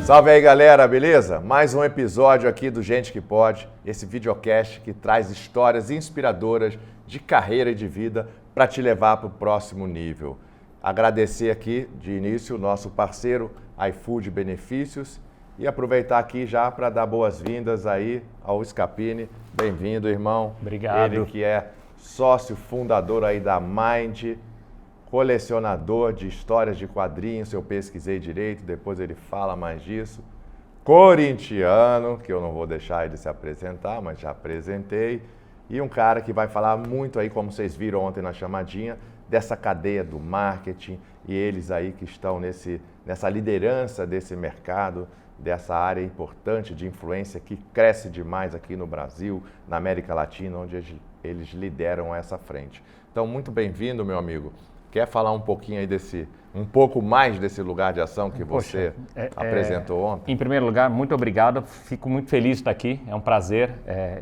Salve aí, galera, beleza? Mais um episódio aqui do Gente que Pode, esse videocast que traz histórias inspiradoras de carreira e de vida para te levar para o próximo nível. Agradecer aqui de início o nosso parceiro iFood Benefícios e aproveitar aqui já para dar boas-vindas aí ao Scapini. Bem-vindo, irmão. Obrigado. Ele que é sócio fundador aí da Mind, colecionador de histórias de quadrinhos, eu pesquisei direito, depois ele fala mais disso. Corintiano, que eu não vou deixar ele se apresentar, mas já apresentei. E um cara que vai falar muito aí, como vocês viram ontem na chamadinha, dessa cadeia do marketing e eles aí que estão nessa liderança desse mercado, dessa área importante de influência que cresce demais aqui no Brasil, na América Latina, onde eles lideram essa frente. Então, muito bem-vindo, meu amigo. Quer falar um pouquinho aí um pouco mais desse lugar de ação que você apresentou ontem? Em primeiro lugar, muito obrigado. Fico muito feliz de estar aqui. É um prazer.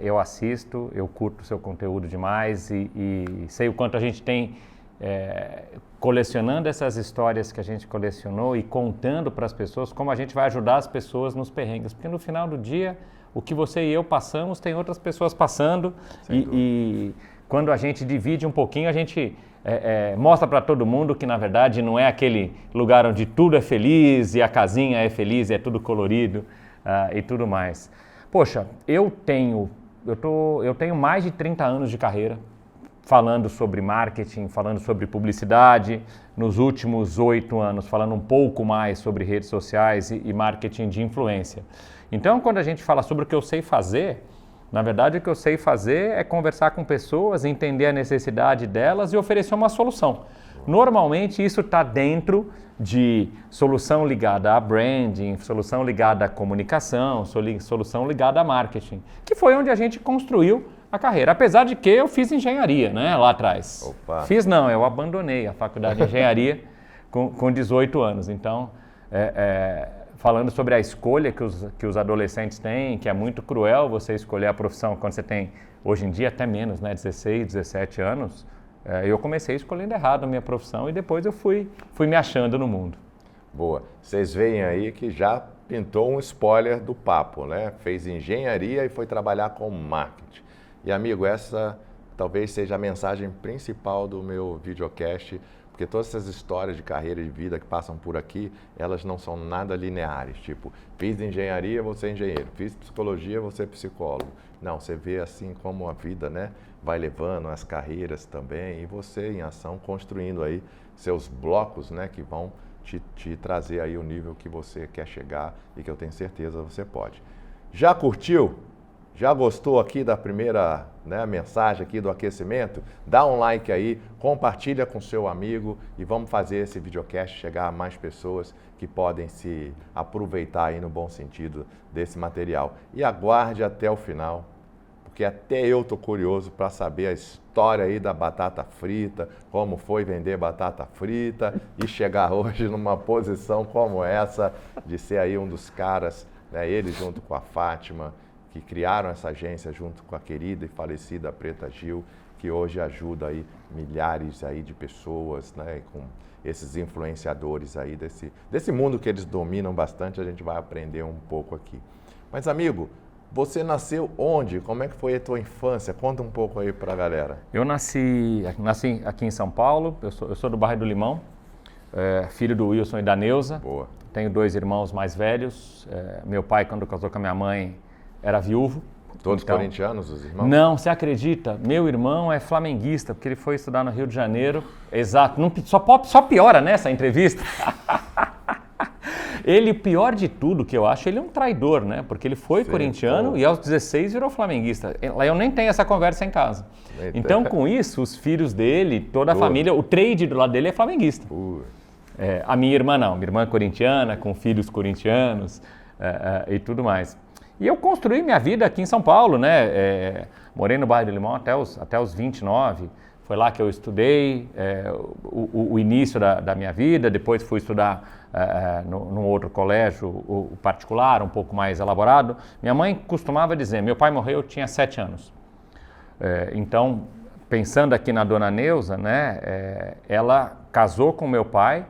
Eu assisto, eu curto o seu conteúdo demais e sei o quanto a gente tem colecionando essas histórias que a gente colecionou e contando para as pessoas como a gente vai ajudar as pessoas nos perrengues. Porque no final do dia, o que você e eu passamos, tem outras pessoas passando e quando a gente divide um pouquinho, a gente mostra para todo mundo que na verdade não é aquele lugar onde tudo é feliz e a casinha é feliz e é tudo colorido e tudo mais. Poxa, eu tenho mais de 30 anos de carreira falando sobre marketing, falando sobre publicidade, nos últimos 8 anos falando um pouco mais sobre redes sociais e marketing de influência. Então, quando a gente fala sobre o que eu sei fazer, na verdade, o que eu sei fazer é conversar com pessoas, entender a necessidade delas e oferecer uma solução. Normalmente, isso está dentro de solução ligada a branding, solução ligada à comunicação, solução ligada a marketing, que foi onde a gente construiu a carreira. Apesar de que eu fiz engenharia, né, lá atrás. Opa. Fiz não, eu abandonei a faculdade de engenharia com 18 anos. Então, falando sobre a escolha que os adolescentes têm, que é muito cruel você escolher a profissão quando você tem, hoje em dia, até menos, né, 16, 17 anos, eu comecei escolhendo errado a minha profissão e depois eu fui me achando no mundo. Boa. Vocês veem aí que já pintou um spoiler do papo, né? Fez engenharia e foi trabalhar com marketing. E, amigo, essa talvez seja a mensagem principal do meu videocast, porque todas essas histórias de carreira e de vida que passam por aqui, elas não são nada lineares. Tipo, fiz engenharia, você é engenheiro. Fiz psicologia, você é psicólogo. Não, você vê assim como a vida, né, vai levando as carreiras também e você em ação construindo aí seus blocos, né, que vão te trazer aí o nível que você quer chegar e que eu tenho certeza você pode. Já curtiu? Já gostou aqui da primeira, né, mensagem aqui do aquecimento? Dá um like aí, compartilha com seu amigo e vamos fazer esse videocast chegar a mais pessoas que podem se aproveitar aí no bom sentido desse material. E aguarde até o final, porque até eu tô curioso para saber a história aí da batata frita, como foi vender batata frita e chegar hoje numa posição como essa de ser aí um dos caras, né, ele junto com a Fátima, que criaram essa agência junto com a querida e falecida Preta Gil, que hoje ajuda aí milhares aí de pessoas, né, com esses influenciadores aí desse mundo que eles dominam bastante, a gente vai aprender um pouco aqui. Mas, amigo, você nasceu onde? Como é que foi a tua infância? Conta um pouco aí pra galera. Eu nasci aqui em São Paulo, eu sou do bairro do Limão, filho do Wilson e da Neuza. Boa. Tenho 2 irmãos mais velhos, meu pai, quando casou com a minha mãe, era viúvo. Todos corintianos, os irmãos? Não, você acredita? Meu irmão é flamenguista, porque ele foi estudar no Rio de Janeiro. Exato, só piora nessa entrevista. Ele, pior de tudo que eu acho, ele é um traidor, né? Porque ele foi corintiano e aos 16 virou flamenguista. Eu nem tenho essa conversa em casa. Então, com isso, os filhos dele, toda a família, o trade do lado dele é flamenguista. A minha irmã não, minha irmã é corintiana, com filhos corintianos e tudo mais. E eu construí minha vida aqui em São Paulo, né? Morei no bairro do Limão até os 29. Foi lá que eu estudei o início da minha vida. Depois fui estudar num outro colégio particular, um pouco mais elaborado. Minha mãe costumava dizer, meu pai morreu, eu tinha 7 anos. Então, pensando aqui na dona Neuza, né? Ela casou com meu pai.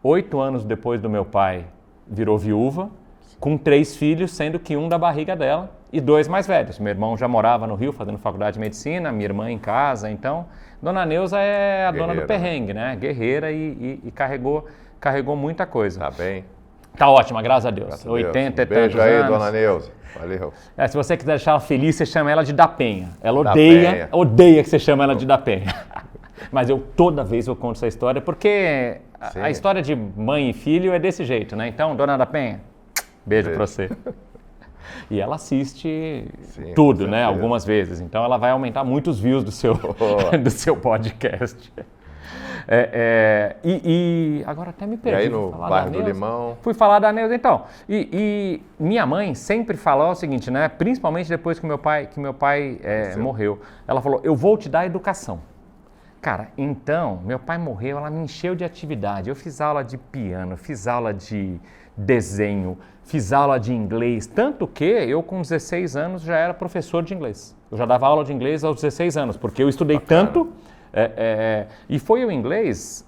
8 anos depois do meu pai, virou viúva. com 3 filhos, sendo que um da barriga dela e 2 mais velhos. Meu irmão já morava no Rio fazendo faculdade de medicina, minha irmã em casa. Então, Dona Neuza é a dona do perrengue, né? Guerreira e carregou muita coisa. Tá bem? Tá ótima, graças a Deus. Graças 80 a e Deus. tantos Beijo aí, anos. Dona Neuza. Valeu. Se você quiser deixar ela feliz, você chama ela de Da Penha. Ela Da odeia, Penha. odeia que você chama ela de Da Penha. Mas toda vez eu conto essa história, porque a história de mãe e filho é desse jeito, né? Então, Dona Da Penha, beijo pra você. E ela assiste tudo, né? Algumas vezes. Então, ela vai aumentar muito os views do seu podcast. Agora até me perdi. E aí no bairro do Limão? Fui falar da Neuza, então. E minha mãe sempre falou o seguinte, né? Principalmente depois que meu pai morreu. Ela falou, eu vou te dar educação. Cara, então, meu pai morreu, ela me encheu de atividade. Eu fiz aula de piano, fiz aula de desenho, fiz aula de inglês. Tanto que eu, com 16 anos, já era professor de inglês. Eu já dava aula de inglês aos 16 anos, porque eu estudei tanto... E foi o inglês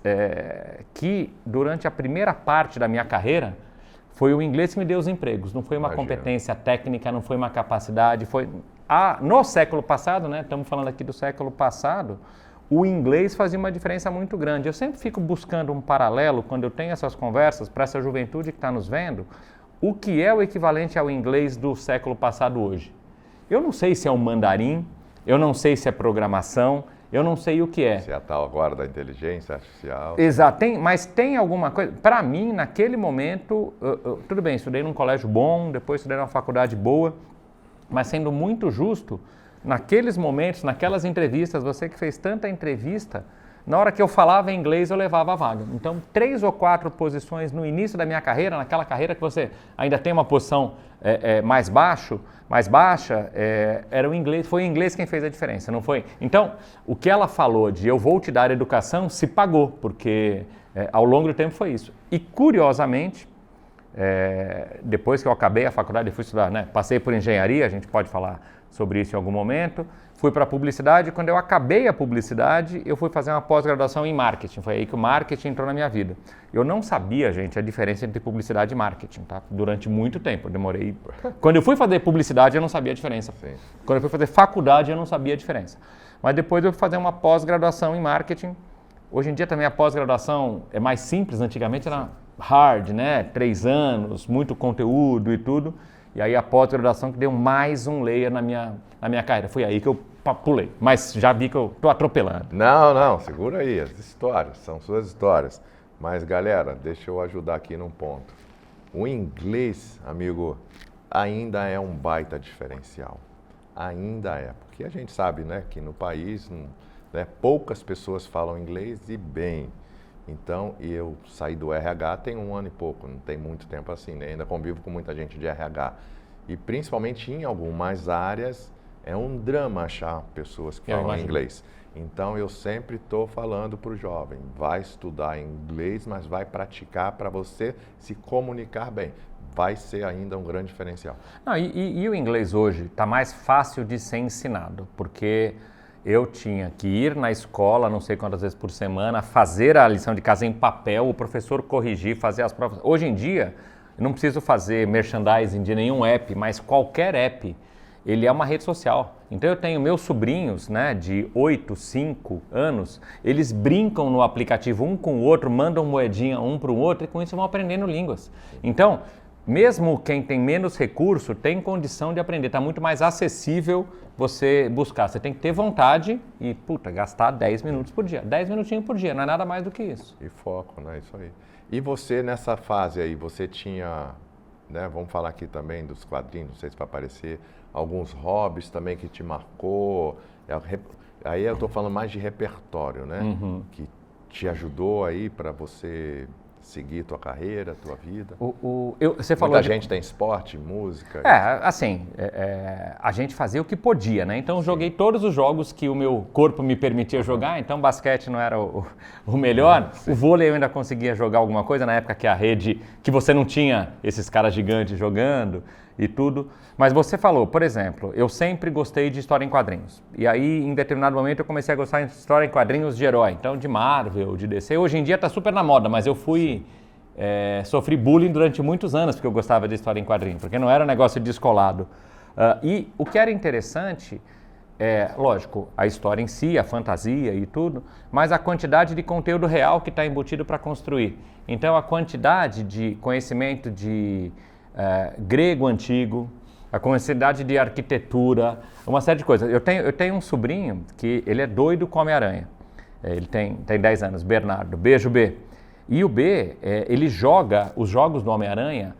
que, durante a primeira parte da minha carreira, foi o inglês que me deu os empregos. Não foi uma competência técnica, não foi uma capacidade. No século passado, né? Estamos falando aqui do século passado, o inglês fazia uma diferença muito grande. Eu sempre fico buscando um paralelo, quando eu tenho essas conversas, para essa juventude que está nos vendo, o que é o equivalente ao inglês do século passado hoje. Eu não sei se é um mandarim, eu não sei se é programação, eu não sei o que é. Se é a tal agora da inteligência artificial. Exato, mas tem alguma coisa... Para mim, naquele momento, tudo bem, estudei num colégio bom, depois estudei numa faculdade boa, mas sendo muito justo, naqueles momentos, naquelas entrevistas, você que fez tanta entrevista, na hora que eu falava inglês, eu levava a vaga. Então, 3 ou 4 posições no início da minha carreira, naquela carreira que você ainda tem uma posição mais baixa, era o inglês, foi o inglês quem fez a diferença, não foi? Então, o que ela falou de eu vou te dar educação, se pagou, porque ao longo do tempo foi isso. E, curiosamente, depois que eu acabei a faculdade, eu fui estudar, né? Passei por engenharia, a gente pode falar sobre isso em algum momento, fui para a publicidade. Quando eu acabei a publicidade, eu fui fazer uma pós-graduação em marketing. Foi aí que o marketing entrou na minha vida. Eu não sabia, gente, a diferença entre publicidade e marketing, tá? Durante muito tempo, eu demorei... Quando eu fui fazer publicidade, eu não sabia a diferença. Sim. Quando eu fui fazer faculdade, eu não sabia a diferença. Mas depois eu fui fazer uma pós-graduação em marketing. Hoje em dia também a pós-graduação é mais simples, antigamente era hard, né? 3 anos, muito conteúdo e tudo. E aí a pós-graduação que deu mais um layer na minha carreira. Foi aí que eu pulei. Mas já vi que eu estou atropelando. Não, segura aí. As histórias, são suas histórias. Mas, galera, deixa eu ajudar aqui num ponto. O inglês, amigo, ainda é um baita diferencial. Ainda é. Porque a gente sabe, né, que no país, né, poucas pessoas falam inglês e bem. Então, eu saí do RH tem 1 ano e pouco, não tem muito tempo assim, né? Ainda convivo com muita gente de RH. E principalmente em algumas áreas, é um drama achar pessoas que falam inglês. Então, eu sempre estou falando para o jovem, vai estudar inglês, mas vai praticar para você se comunicar bem. Vai ser ainda um grande diferencial. Não, e o inglês hoje está mais fácil de ser ensinado, porque... Eu tinha que ir na escola, não sei quantas vezes por semana, fazer a lição de casa em papel, o professor corrigir, fazer as provas. Hoje em dia, eu não preciso fazer merchandising de nenhum app, mas qualquer app, ele é uma rede social. Então eu tenho meus sobrinhos, né, de 8, 5 anos, eles brincam no aplicativo um com o outro, mandam moedinha um para o outro e com isso vão aprendendo línguas. Então, mesmo quem tem menos recurso tem condição de aprender, está muito mais acessível você buscar. Você tem que ter vontade e, gastar 10 minutos por dia. 10 minutinhos por dia, não é nada mais do que isso. E foco, né? Isso aí. E você, nessa fase aí, você tinha, né? Vamos falar aqui também dos quadrinhos, não sei se vai aparecer, alguns hobbies também que te marcou. Aí eu estou falando mais de repertório, né? Uhum. Que te ajudou aí para você... seguir tua carreira, tua vida? Você falou Muita gente tem esporte, música... a gente fazia o que podia, né? Então, joguei todos os jogos que o meu corpo me permitia jogar. Então, basquete não era o melhor. O vôlei eu ainda conseguia jogar alguma coisa, na época que a rede... que você não tinha esses caras gigantes jogando e tudo. Mas você falou, por exemplo, eu sempre gostei de história em quadrinhos. E aí, em determinado momento, eu comecei a gostar de história em quadrinhos de herói. Então, de Marvel, de DC. Hoje em dia está super na moda, mas eu fui sofri bullying durante muitos anos porque eu gostava de história em quadrinho, porque não era um negócio descolado. E o que era interessante lógico, a história em si, a fantasia e tudo, mas a quantidade de conteúdo real que está embutido para construir. Então, a quantidade de conhecimento de grego antigo, a quantidade de arquitetura, uma série de coisas. Eu tenho um sobrinho que ele é doido com Homem-Aranha. Ele tem 10 anos, Bernardo. Beijo, B. E o B, ele joga os jogos do Homem-Aranha.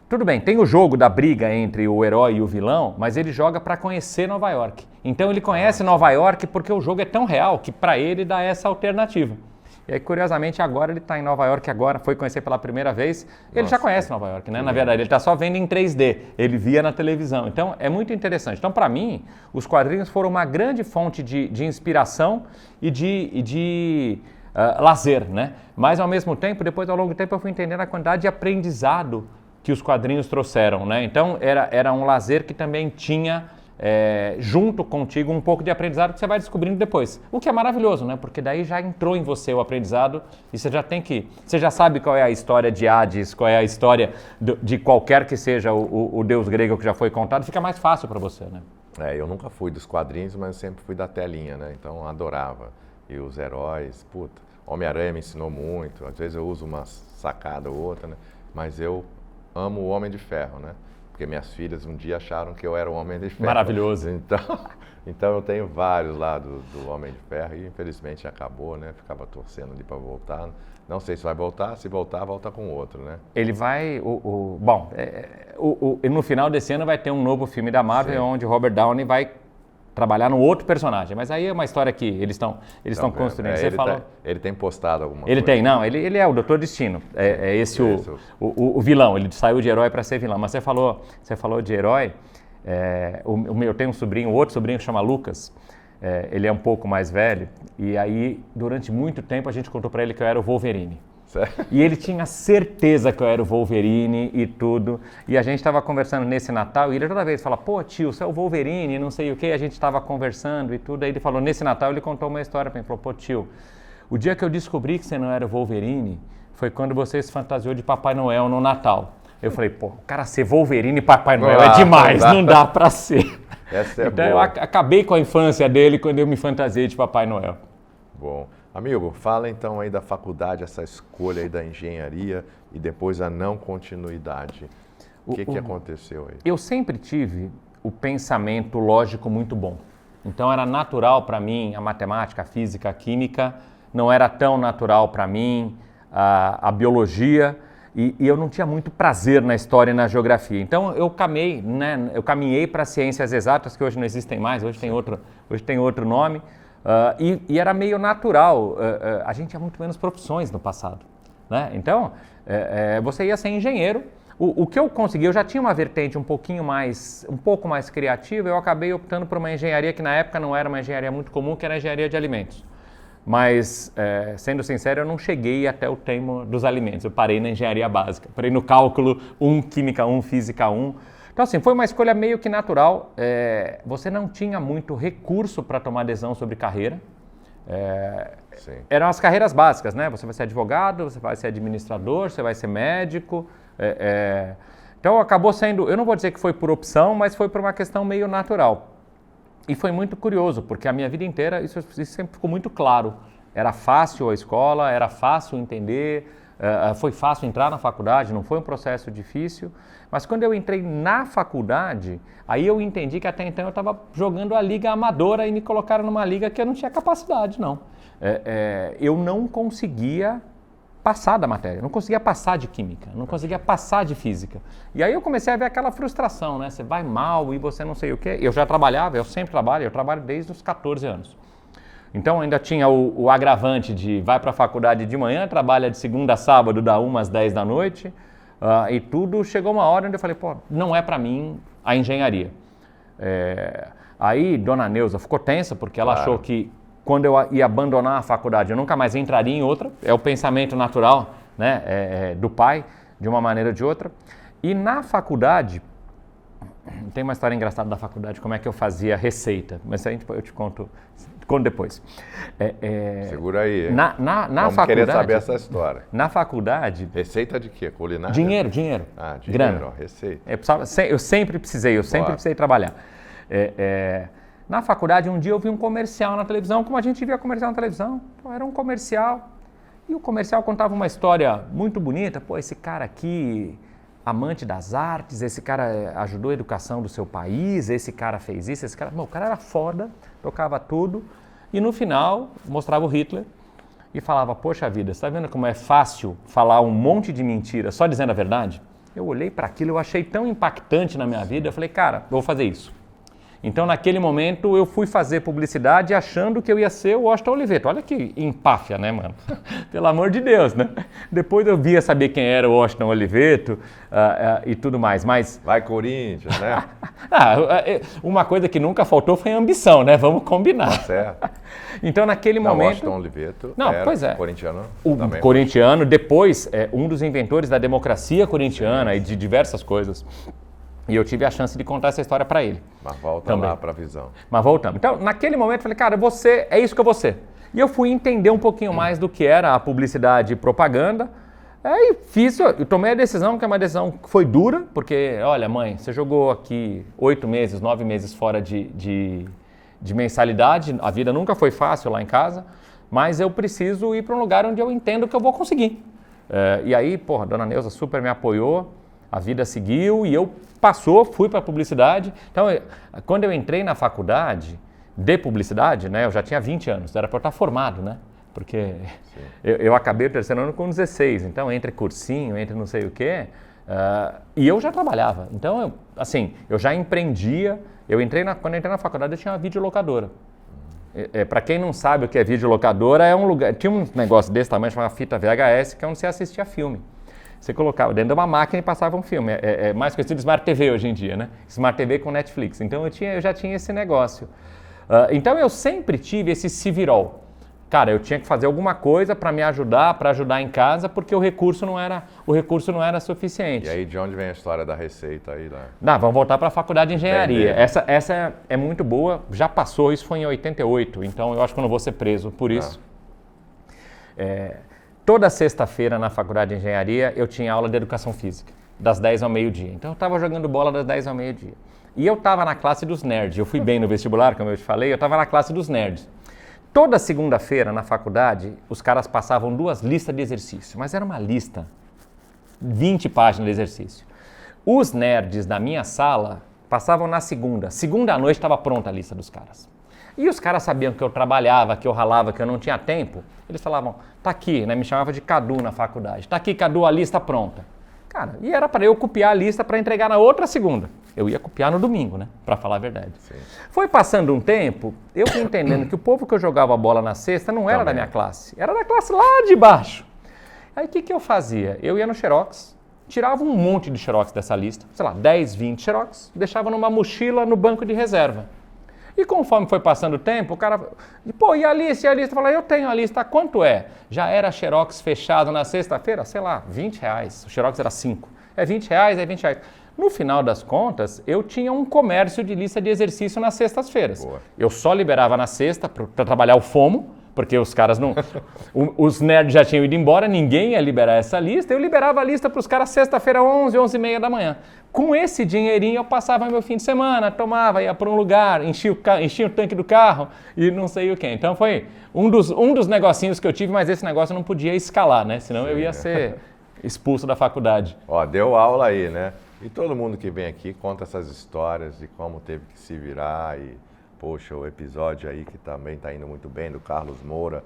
Tudo bem, tem o jogo da briga entre o herói e o vilão, mas ele joga para conhecer Nova York. Então ele conhece Nova York porque o jogo é tão real que para ele dá essa alternativa. E aí, curiosamente, agora ele está em Nova York, foi conhecer pela primeira vez. Ele já conhece Nova York, né? Na verdade, ele está só vendo em 3D. Ele via na televisão. Então, é muito interessante. Então, para mim, os quadrinhos foram uma grande fonte de inspiração e de lazer, né? Mas, ao mesmo tempo, depois, ao longo do tempo, eu fui entendendo a quantidade de aprendizado que os quadrinhos trouxeram, né? Então, era um lazer que também tinha, junto contigo, um pouco de aprendizado que você vai descobrindo depois. O que é maravilhoso, né? Porque daí já entrou em você o aprendizado e você já sabe qual é a história de Hades, qual é a história de qualquer que seja o deus grego que já foi contado, fica mais fácil para você, né? Eu nunca fui dos quadrinhos, mas sempre fui da telinha, né? Então, adorava. E os heróis, Homem-Aranha me ensinou muito. Às vezes eu uso uma sacada ou outra, né? Mas eu amo o Homem de Ferro, né? Porque minhas filhas um dia acharam que eu era o Homem de Ferro. Maravilhoso. Então eu tenho vários lá do Homem de Ferro e infelizmente acabou, né? Ficava torcendo ali para voltar. Não sei se vai voltar, se voltar, volta com outro, né? Ele vai... no final desse ano vai ter um novo filme da Marvel, sim, onde Robert Downey vai trabalhar no outro personagem, mas aí é uma história que eles estão construindo. Você falou... Ele tem postado alguma coisa? Ele é o Doutor Destino, esse o vilão, ele saiu de herói para ser vilão, mas você falou de herói, eu tenho um sobrinho, outro sobrinho que chama Lucas, ele é um pouco mais velho, e aí durante muito tempo a gente contou para ele que eu era o Wolverine. Certo. E ele tinha certeza que eu era o Wolverine e tudo. E a gente estava conversando nesse Natal e ele toda vez fala, pô tio, você é o Wolverine, não sei o que. A gente estava conversando e tudo. Aí ele falou, nesse Natal ele contou uma história para mim. Ele falou, pô tio, o dia que eu descobri que você não era o Wolverine foi quando você se fantasiou de Papai Noel no Natal. Eu falei, pô, o cara ser Wolverine e Papai Noel é demais, não dá para ser. Essa é então boa. Eu acabei com a infância dele quando eu me fantasiei de Papai Noel. Bom. Amigo, fala então aí da faculdade, essa escolha aí da engenharia e depois a não continuidade. O que aconteceu aí? Eu sempre tive o pensamento lógico muito bom. Então era natural para mim a matemática, a física, a química, não era tão natural para mim a biologia e eu não tinha muito prazer na história e na geografia. Então eu caminhei para ciências exatas, que hoje não existem mais, hoje tem outro nome. E era meio natural, a gente tinha muito menos profissões no passado, né? Então, você ia ser engenheiro, o que eu consegui, eu já tinha uma vertente um pouco mais criativa, eu acabei optando por uma engenharia que na época não era uma engenharia muito comum, que era a engenharia de alimentos. Mas, sendo sincero, eu não cheguei até o tema dos alimentos, eu parei na engenharia básica, parei no cálculo 1, química 1, física 1, então, assim, foi uma escolha meio que natural. Você não tinha muito recurso para tomar decisão sobre carreira. Eram as carreiras básicas, né? Você vai ser advogado, você vai ser administrador, você vai ser médico. Então, acabou sendo, eu não vou dizer que foi por opção, mas foi por uma questão meio natural. E foi muito curioso, porque a minha vida inteira isso sempre ficou muito claro. Era fácil a escola, era fácil entender, foi fácil entrar na faculdade, não foi um processo difícil. Mas quando eu entrei na faculdade, aí eu entendi que até então eu estava jogando a liga amadora e me colocaram numa liga que eu não tinha capacidade, não. Eu não conseguia passar da matéria, não conseguia passar de química, não conseguia passar de física. E aí eu comecei a ver aquela frustração, né? Você vai mal e você não sei o quê. Eu já trabalhava, eu sempre trabalho, eu trabalho desde os 14 anos. Então ainda tinha o agravante de vai para a faculdade de manhã, trabalha de segunda a sábado, da 1 às 10 da noite, e tudo chegou uma hora onde eu falei, pô, não é para mim a engenharia. Aí Dona Neuza ficou tensa, porque ela achou que quando eu ia abandonar a faculdade eu nunca mais entraria em outra, é o pensamento natural, né, do pai, de uma maneira ou de outra. E na faculdade, Tem uma história engraçada da faculdade, como é que eu fazia receita, mas eu te conto depois. Segura aí, hein? Na Vamos faculdade, querer saber essa história. Na faculdade... Receita de quê? Culinária? Dinheiro. Ah, dinheiro, grana. ó, receita. Eu sempre precisei trabalhar. Na faculdade, um dia eu vi um comercial na televisão, como a gente via comercial na televisão. Pô, era um comercial, e o comercial contava uma história muito bonita. Pô, esse cara aqui, amante das artes, esse cara ajudou a educação do seu país, esse cara fez isso, esse cara... Bom, o cara era foda, tocava tudo, e no final mostrava o Hitler e falava, poxa vida, você tá vendo como é fácil falar um monte de mentira só dizendo a verdade? Eu olhei para aquilo, eu achei tão impactante na minha vida, eu falei, cara, eu vou fazer isso. Então, naquele momento, eu fui fazer publicidade achando que eu ia ser o Washington Oliveto. Olha que empáfia, né, mano? Pelo amor de Deus, né? Depois eu via saber quem era o Washington Oliveto e tudo mais, mas... Vai, Corinthians, né? Uma coisa que nunca faltou foi a ambição, né? Vamos combinar. Tá certo. Então, naquele momento... Washington Oliveto pois é. Corintiano o também. Corintiano, depois, um dos inventores da democracia corintiana e de diversas coisas. E eu tive a chance de contar essa história para ele. Mas volta também. lá para a visão. Mas voltamos. Então, naquele momento, eu falei, cara, é isso que eu vou ser. E eu fui entender um pouquinho mais do que era a publicidade e propaganda. Aí eu tomei a decisão, que é uma decisão que foi dura, porque, olha, mãe, você jogou aqui 8 meses, 9 meses fora de mensalidade, a vida nunca foi fácil lá em casa, mas eu preciso ir para um lugar onde eu entendo que eu vou conseguir. E aí, porra, a dona Neuza super me apoiou, a vida seguiu e eu fui para a publicidade. Então, quando eu entrei na faculdade de publicidade, né, eu já tinha 20 anos, era para eu estar formado, né? Porque eu acabei o terceiro ano com 16, então entre cursinho, entre não sei o quê, e eu já trabalhava. Então, eu já empreendia. Quando eu entrei na faculdade, eu tinha uma videolocadora. Para quem não sabe o que é videolocadora, é um lugar... Tinha um negócio desse tamanho, chamava fita VHS, que é onde você assistia filme. Você colocava dentro de uma máquina e passava um filme. É mais conhecido de Smart TV hoje em dia, né? Smart TV com Netflix. Então eu já tinha esse negócio. Então eu sempre tive esse se virol. Cara, eu tinha que fazer alguma coisa para me ajudar, para ajudar em casa, porque o recurso não era suficiente. E aí de onde vem a história da receita aí? Vamos voltar para a faculdade de engenharia. Essa é muito boa, já passou, isso foi em 88, então eu acho que eu não vou ser preso por isso. Toda sexta-feira na faculdade de engenharia eu tinha aula de educação física, das 10 ao meio-dia. Então eu estava jogando bola das 10 ao meio-dia. E eu estava na classe dos nerds. Eu fui bem no vestibular, como eu te falei, eu estava na classe dos nerds. Toda segunda-feira na faculdade, os caras passavam 2 listas de exercício, mas era uma lista, 20 páginas de exercício. Os nerds da minha sala passavam na segunda. Segunda à noite estava pronta a lista dos caras. E os caras sabiam que eu trabalhava, que eu ralava, que eu não tinha tempo. Eles falavam, tá aqui, né? Me chamava de Cadu na faculdade. Tá aqui, Cadu, a lista pronta. Cara, e era para eu copiar a lista para entregar na outra segunda. Eu ia copiar no domingo, né? Para falar a verdade. Sim. Foi passando um tempo, eu fui entendendo que o povo que eu jogava bola na sexta não era da minha classe. Era da classe lá de baixo. Aí o que eu fazia? Eu ia no Xerox, tirava um monte de Xerox dessa lista, sei lá, 10, 20 Xerox, deixava numa mochila no banco de reserva. E conforme foi passando o tempo, o cara... Pô, e a lista? Eu falei, eu tenho a lista. Quanto é? Já era Xerox fechado na sexta-feira? Sei lá, R$20. O Xerox era 5. É R$20, é R$20. No final das contas, eu tinha um comércio de lista de exercício nas sextas-feiras. Eu só liberava na sexta para trabalhar o FOMO, porque os caras não... os nerds já tinham ido embora, ninguém ia liberar essa lista. Eu liberava a lista para os caras sexta-feira, 11, 11h30 da manhã. Com esse dinheirinho eu passava meu fim de semana, tomava, ia para um lugar, enchia o tanque do carro e não sei o quê. Então foi um dos negocinhos que eu tive, mas esse negócio eu não podia escalar, né? Senão eu ia ser expulso da faculdade. Ó, deu aula aí, né? E todo mundo que vem aqui conta essas histórias de como teve que se virar e, poxa, o episódio aí que também está indo muito bem do Carlos Moura,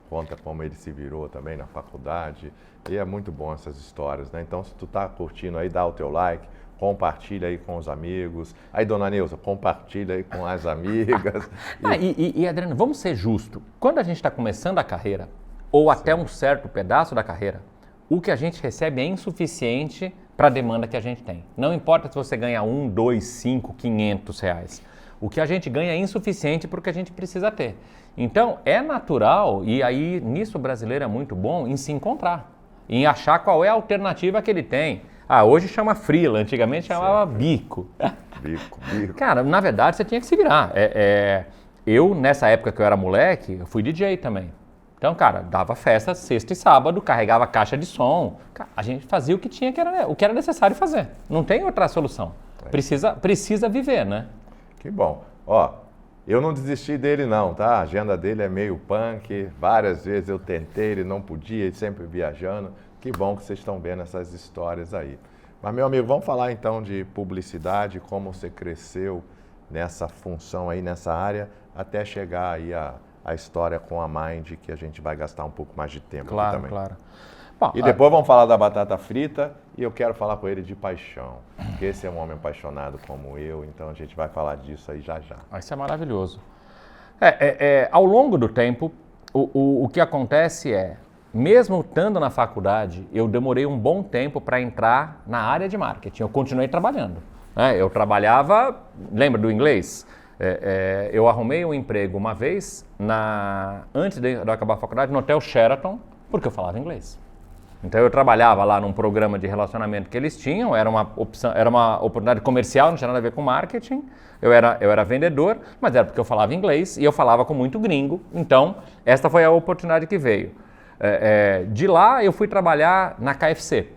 conta como ele se virou também na faculdade. E é muito bom essas histórias, né? Então, se tu tá curtindo aí, dá o teu like, compartilha aí com os amigos. Aí, dona Neuza, compartilha aí com as amigas. E Adriano, vamos ser justos. Quando a gente está começando a carreira, ou até um certo pedaço da carreira, o que a gente recebe é insuficiente para a demanda que a gente tem. Não importa se você ganha 1, 2, 5, 500 reais. O que a gente ganha é insuficiente para o que a gente precisa ter. Então, é natural, e aí nisso o brasileiro é muito bom, em se encontrar. Em achar qual é a alternativa que ele tem. Hoje chama freela, antigamente chamava bico. Bico. Cara, na verdade, você tinha que se virar. Eu, nessa época que eu era moleque, eu fui DJ também. Então, cara, dava festa sexta e sábado, carregava caixa de som. A gente fazia o que tinha, o que era necessário fazer. Não tem outra solução. Precisa viver, né? Que bom. Ó, eu não desisti dele não, tá? A agenda dele é meio punk. Várias vezes eu tentei, ele não podia, ele sempre viajando. Que bom que vocês estão vendo essas histórias aí. Mas, meu amigo, vamos falar então de publicidade, como você cresceu nessa função aí, nessa área, até chegar aí a história com a Mind, que a gente vai gastar um pouco mais de tempo aqui também. Claro. Bom, E depois vamos falar da batata frita e eu quero falar com ele de paixão, porque esse é um homem apaixonado como eu, então a gente vai falar disso aí já. Isso é maravilhoso. Ao longo do tempo, o que acontece mesmo estando na faculdade, eu demorei um bom tempo para entrar na área de marketing. Eu continuei trabalhando. Eu trabalhava, lembra do inglês? Eu arrumei um emprego uma vez, antes de eu acabar a faculdade, no Hotel Sheraton, porque eu falava inglês. Então eu trabalhava lá num programa de relacionamento que eles tinham, era uma oportunidade comercial, não tinha nada a ver com marketing. Eu era vendedor, mas era porque eu falava inglês e eu falava com muito gringo. Então, esta foi a oportunidade que veio. De lá eu fui trabalhar na KFC.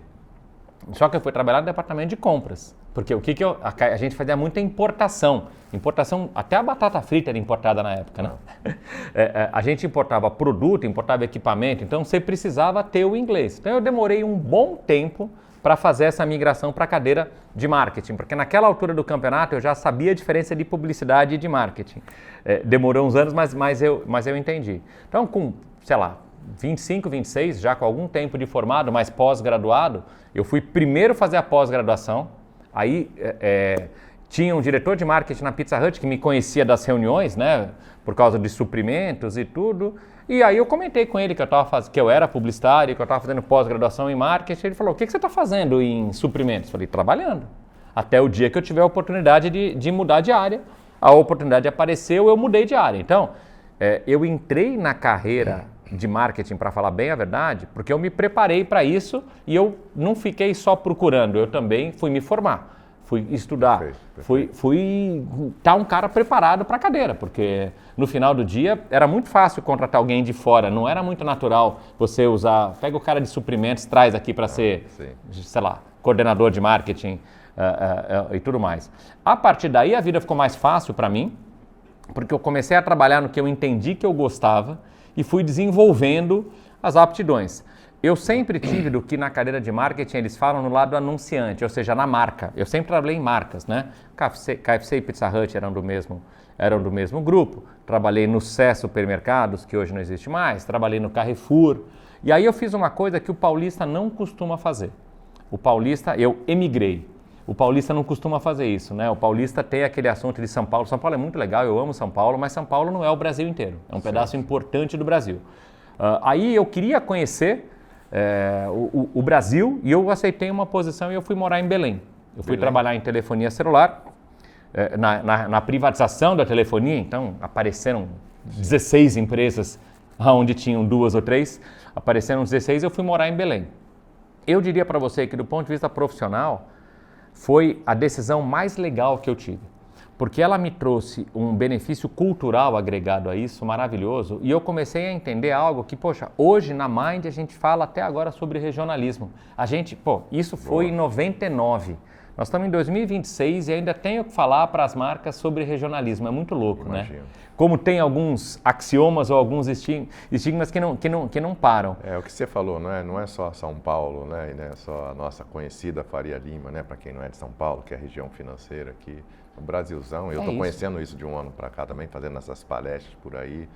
Só que eu fui trabalhar no departamento de compras. Porque a gente fazia muita importação. Importação, até a batata frita era importada na época, né? A gente importava produto, importava equipamento, então você precisava ter o inglês. Então eu demorei um bom tempo para fazer essa migração para a cadeira de marketing, porque naquela altura do campeonato eu já sabia a diferença de publicidade e de marketing. Demorou uns anos, mas eu entendi. Então com, sei lá, 25, 26, já com algum tempo de formado, mas pós-graduado, eu fui primeiro fazer a pós-graduação. Aí tinha um diretor de marketing na Pizza Hut que me conhecia das reuniões, né, por causa de suprimentos e tudo. E aí eu comentei com ele que eu era publicitário, que eu estava fazendo pós-graduação em marketing. Ele falou: o que você está fazendo em suprimentos? Eu falei: trabalhando. Até o dia que eu tiver a oportunidade de mudar de área. A oportunidade apareceu, eu mudei de área. Então, eu entrei na carreira de marketing, para falar bem a verdade, porque eu me preparei para isso e eu não fiquei só procurando, eu também fui me formar, fui estudar, Perfeito. fui estar um cara preparado para a cadeira, porque no final do dia era muito fácil contratar alguém de fora, não era muito natural você pega o cara de suprimentos, traz aqui para ser, sei lá, coordenador de marketing e tudo mais. A partir daí a vida ficou mais fácil para mim, porque eu comecei a trabalhar no que eu entendi que eu gostava, e fui desenvolvendo as aptidões. Eu sempre tive do que na carreira de marketing eles falam no lado anunciante, ou seja, na marca. Eu sempre trabalhei em marcas, né? KFC e Pizza Hut eram do mesmo grupo. Trabalhei no Cé Supermercados, que hoje não existe mais. Trabalhei no Carrefour. E aí eu fiz uma coisa que o paulista não costuma fazer. Eu emigrei. O paulista não costuma fazer isso, né? O paulista tem aquele assunto de São Paulo. São Paulo é muito legal, eu amo São Paulo, mas São Paulo não é o Brasil inteiro. É um pedaço importante do Brasil. Aí eu queria conhecer o Brasil e eu aceitei uma posição e eu fui morar em Belém. Eu fui trabalhar em telefonia celular, na privatização da telefonia, então apareceram 16 empresas, onde tinham 2 ou 3, apareceram 16 e eu fui morar em Belém. Eu diria para você que do ponto de vista profissional, foi a decisão mais legal que eu tive, porque ela me trouxe um benefício cultural agregado a isso, maravilhoso, e eu comecei a entender algo que, poxa, hoje na Mind a gente fala até agora sobre regionalismo. Isso foi em 99. Nós estamos em 2026 e ainda tenho que falar para as marcas sobre regionalismo. É muito louco, Imagino. né? Como tem alguns axiomas ou alguns estigmas que não param. É o que você falou, não é só São Paulo, né? E não é só a nossa conhecida Faria Lima, né? Para quem não é de São Paulo, que é a região financeira aqui, o Brasilzão. Eu estou conhecendo isso de um ano para cá também, fazendo essas palestras por aí.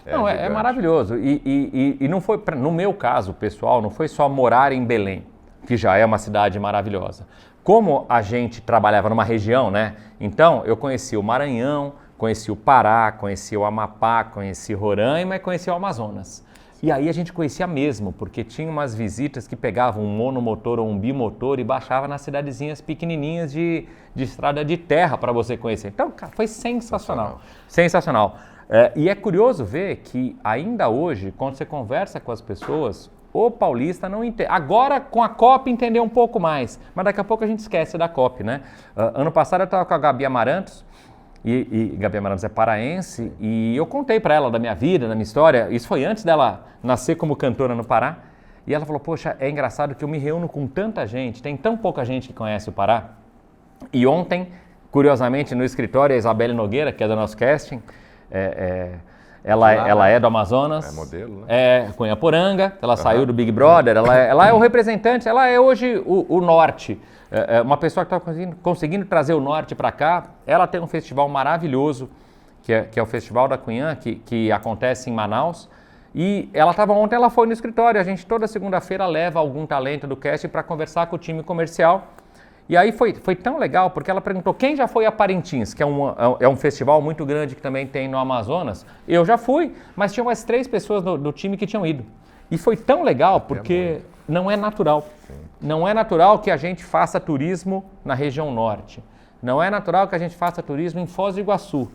É maravilhoso. E não foi, no meu caso, pessoal, não foi só morar em Belém, que já é uma cidade maravilhosa. Como a gente trabalhava numa região, né? Então, eu conheci o Maranhão, conheci o Pará, conheci o Amapá, conheci Roraima e conheci o Amazonas. E aí a gente conhecia mesmo, porque tinha umas visitas que pegavam um monomotor ou um bimotor e baixava nas cidadezinhas pequenininhas de estrada de terra para você conhecer. Então, cara, foi sensacional. Sensacional. E é curioso ver que ainda hoje, quando você conversa com as pessoas, o paulista não entende. Agora, com a COP, entendeu um pouco mais. Mas daqui a pouco a gente esquece da COP, né? Ano passado eu estava com a Gabi Amarantos, e Gabi Amarantos é paraense, e eu contei para ela da minha vida, da minha história. Isso foi antes dela nascer como cantora no Pará. E ela falou, poxa, é engraçado que eu me reúno com tanta gente, tem tão pouca gente que conhece o Pará. E ontem, curiosamente, no escritório, a Isabelle Nogueira, que é do nosso casting, ela é do Amazonas. É modelo, né? É Cunhaporanga, ela saiu do Big Brother, ela é o representante, ela é hoje o Norte. Uma pessoa que está conseguindo trazer o Norte para cá. Ela tem um festival maravilhoso, que é o Festival da Cunhã, que acontece em Manaus. E ela estava ontem, ela foi no escritório. A gente toda segunda-feira leva algum talento do casting para conversar com o time comercial. E aí foi tão legal, porque ela perguntou quem já foi a Parintins, que é um festival muito grande que também tem no Amazonas. Eu já fui, mas tinha umas 3 pessoas do time que tinham ido. E foi tão legal, porque não é natural. Sim. Não é natural que a gente faça turismo na região norte. Não é natural que a gente faça turismo em Foz do Iguaçu.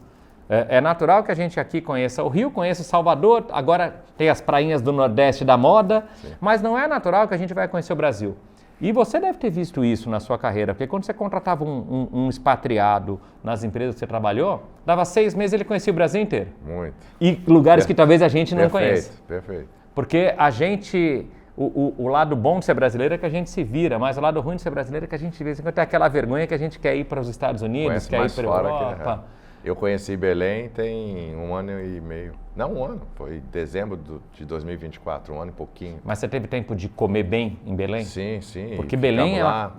É natural que a gente aqui conheça o Rio, conheça Salvador, agora tem as prainhas do Nordeste da moda, sim, mas não é natural que a gente vai conhecer o Brasil. E você deve ter visto isso na sua carreira, porque quando você contratava um expatriado nas empresas que você trabalhou, dava 6 meses ele conhecia o Brasil inteiro. Muito. E lugares que talvez a gente não conheça. Perfeito. Porque a gente, o lado bom de ser brasileiro é que a gente se vira, mas o lado ruim de ser brasileiro é que a gente de vez em quando tem aquela vergonha que a gente quer ir para os Estados Unidos, quer ir para a Europa. Eu conheci Belém tem 1 ano e meio. Não 1 ano, foi dezembro de 2024, 1 ano e pouquinho. Mas você teve tempo de comer bem em Belém? Sim. Porque Belém é a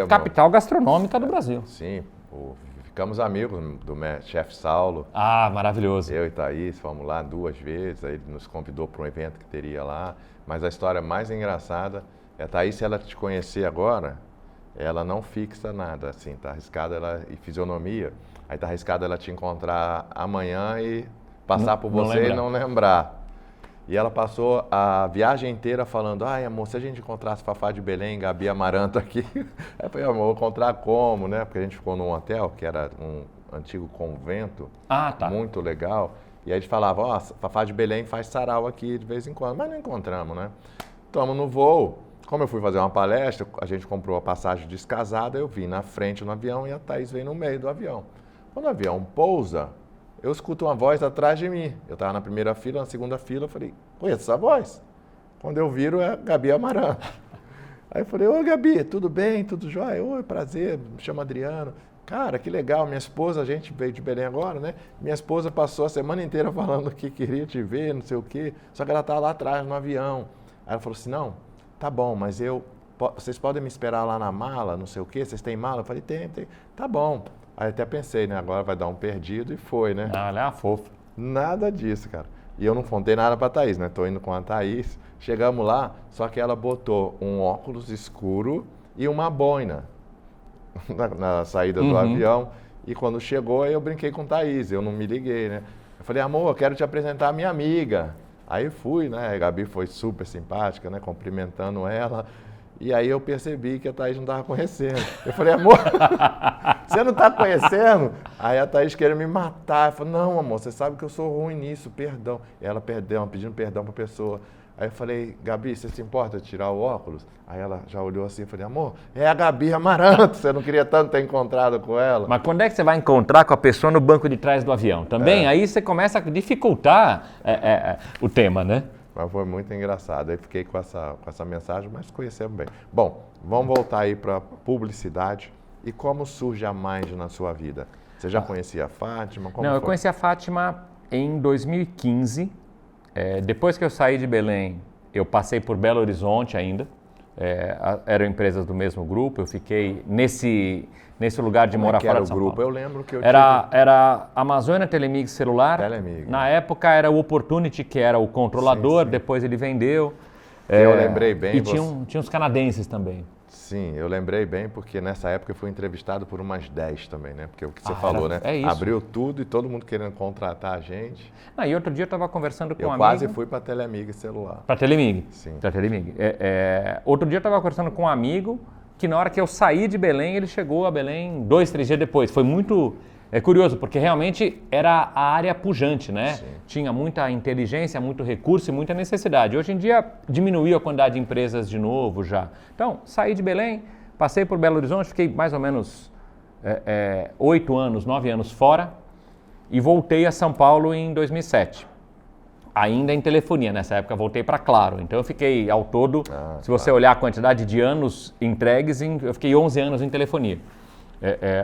capital gastronômica do Brasil. Sim, ficamos amigos do chefe Saulo. Ah, maravilhoso. Eu e Thaís fomos lá 2 vezes, aí ele nos convidou para um evento que teria lá. Mas a história mais engraçada é a Thaís, se ela te conhecer agora, ela não fixa nada, assim, tá arriscada e fisionomia. Aí tá arriscado ela te encontrar amanhã e passar por você e não lembrar. E ela passou a viagem inteira falando, ai amor, se a gente encontrasse Fafá de Belém, Gabi Amaranto aqui, eu falei, amor, vou encontrar como, né? Porque a gente ficou num hotel, que era um antigo convento, muito legal. E aí a gente falava, ó, Fafá de Belém faz sarau aqui de vez em quando, mas não encontramos, né? Estamos no voo. Como eu fui fazer uma palestra, a gente comprou a passagem descasada, eu vim na frente no avião e a Thaís veio no meio do avião. Quando o avião pousa, eu escuto uma voz atrás de mim. Eu estava na primeira fila, na segunda fila, eu falei, conheço essa voz? Quando eu viro, é a Gabi Amaranto. Aí eu falei, oi Gabi, tudo bem? Tudo jóia? Oi, prazer, me chamo Adriano. Cara, que legal, minha esposa, a gente veio de Belém agora, né? Minha esposa passou a semana inteira falando que queria te ver, não sei o quê, só que ela estava lá atrás no avião. Aí ela falou assim, não, tá bom, mas vocês podem me esperar lá na mala, não sei o quê, vocês têm mala? Eu falei, tem. Tá bom. Aí até pensei, né? Agora vai dar um perdido e foi, né? Ah, ela é uma fofa. Nada disso, cara. E eu não contei nada pra Thaís, né? Tô indo com a Thaís. Chegamos lá, só que ela botou um óculos escuro e uma boina na saída do avião. E quando chegou, aí eu brinquei com Thaís, eu não me liguei, né? Eu falei, amor, eu quero te apresentar a minha amiga. Aí fui, né? A Gabi foi super simpática, né? Cumprimentando ela. E aí eu percebi que a Thaís não estava conhecendo. Eu falei, amor, você não está conhecendo? Aí a Thaís queria me matar. Eu falei, não, amor, você sabe que eu sou ruim nisso, perdão. E ela pedindo perdão para a pessoa. Aí eu falei, Gabi, você se importa de tirar o óculos? Aí ela já olhou assim e falei, amor, é a Gabi Amaranto, você não queria tanto ter encontrado com ela. Mas quando é que você vai encontrar com a pessoa no banco de trás do avião? Também aí você começa a dificultar o tema, né? Mas foi muito engraçado. Aí fiquei com essa mensagem, mas conhecemos bem. Bom, vamos voltar aí para publicidade. E como surge a Mind na sua vida? Você já conhecia a Fátima? Como eu conheci a Fátima em 2015. Depois que eu saí de Belém, eu passei por Belo Horizonte ainda. Eram empresas do mesmo grupo. Eu fiquei nesse lugar de morar fora de São Paulo. Grupo? Eu lembro que eu Era Amazônia Telemig Celular. Telemig. Na época era o Opportunity, que era o controlador, sim. Depois ele vendeu. Eu lembrei bem. E tinha uns canadenses também. Sim, eu lembrei bem porque nessa época eu fui entrevistado por umas 10 também, né? Porque o que você falou, né? É isso. Abriu tudo e todo mundo querendo contratar a gente. E outro dia eu estava conversando com um amigo. Eu quase fui para a Telemig Celular. Para a Telemig? Sim. Para a Telemig. Outro dia eu estava conversando com um amigo que na hora que eu saí de Belém, ele chegou a Belém 2, 3 dias depois. Foi muito É curioso, porque realmente era a área pujante, né? Sim. Tinha muita inteligência, muito recurso e muita necessidade. Hoje em dia diminuiu a quantidade de empresas de novo já. Então, saí de Belém, passei por Belo Horizonte, fiquei mais ou menos 8 anos, 9 anos fora e voltei a São Paulo em 2007. Ainda em telefonia, nessa época voltei para Claro. Então eu fiquei ao todo, se você olhar a quantidade de anos entregues, eu fiquei 11 anos em telefonia,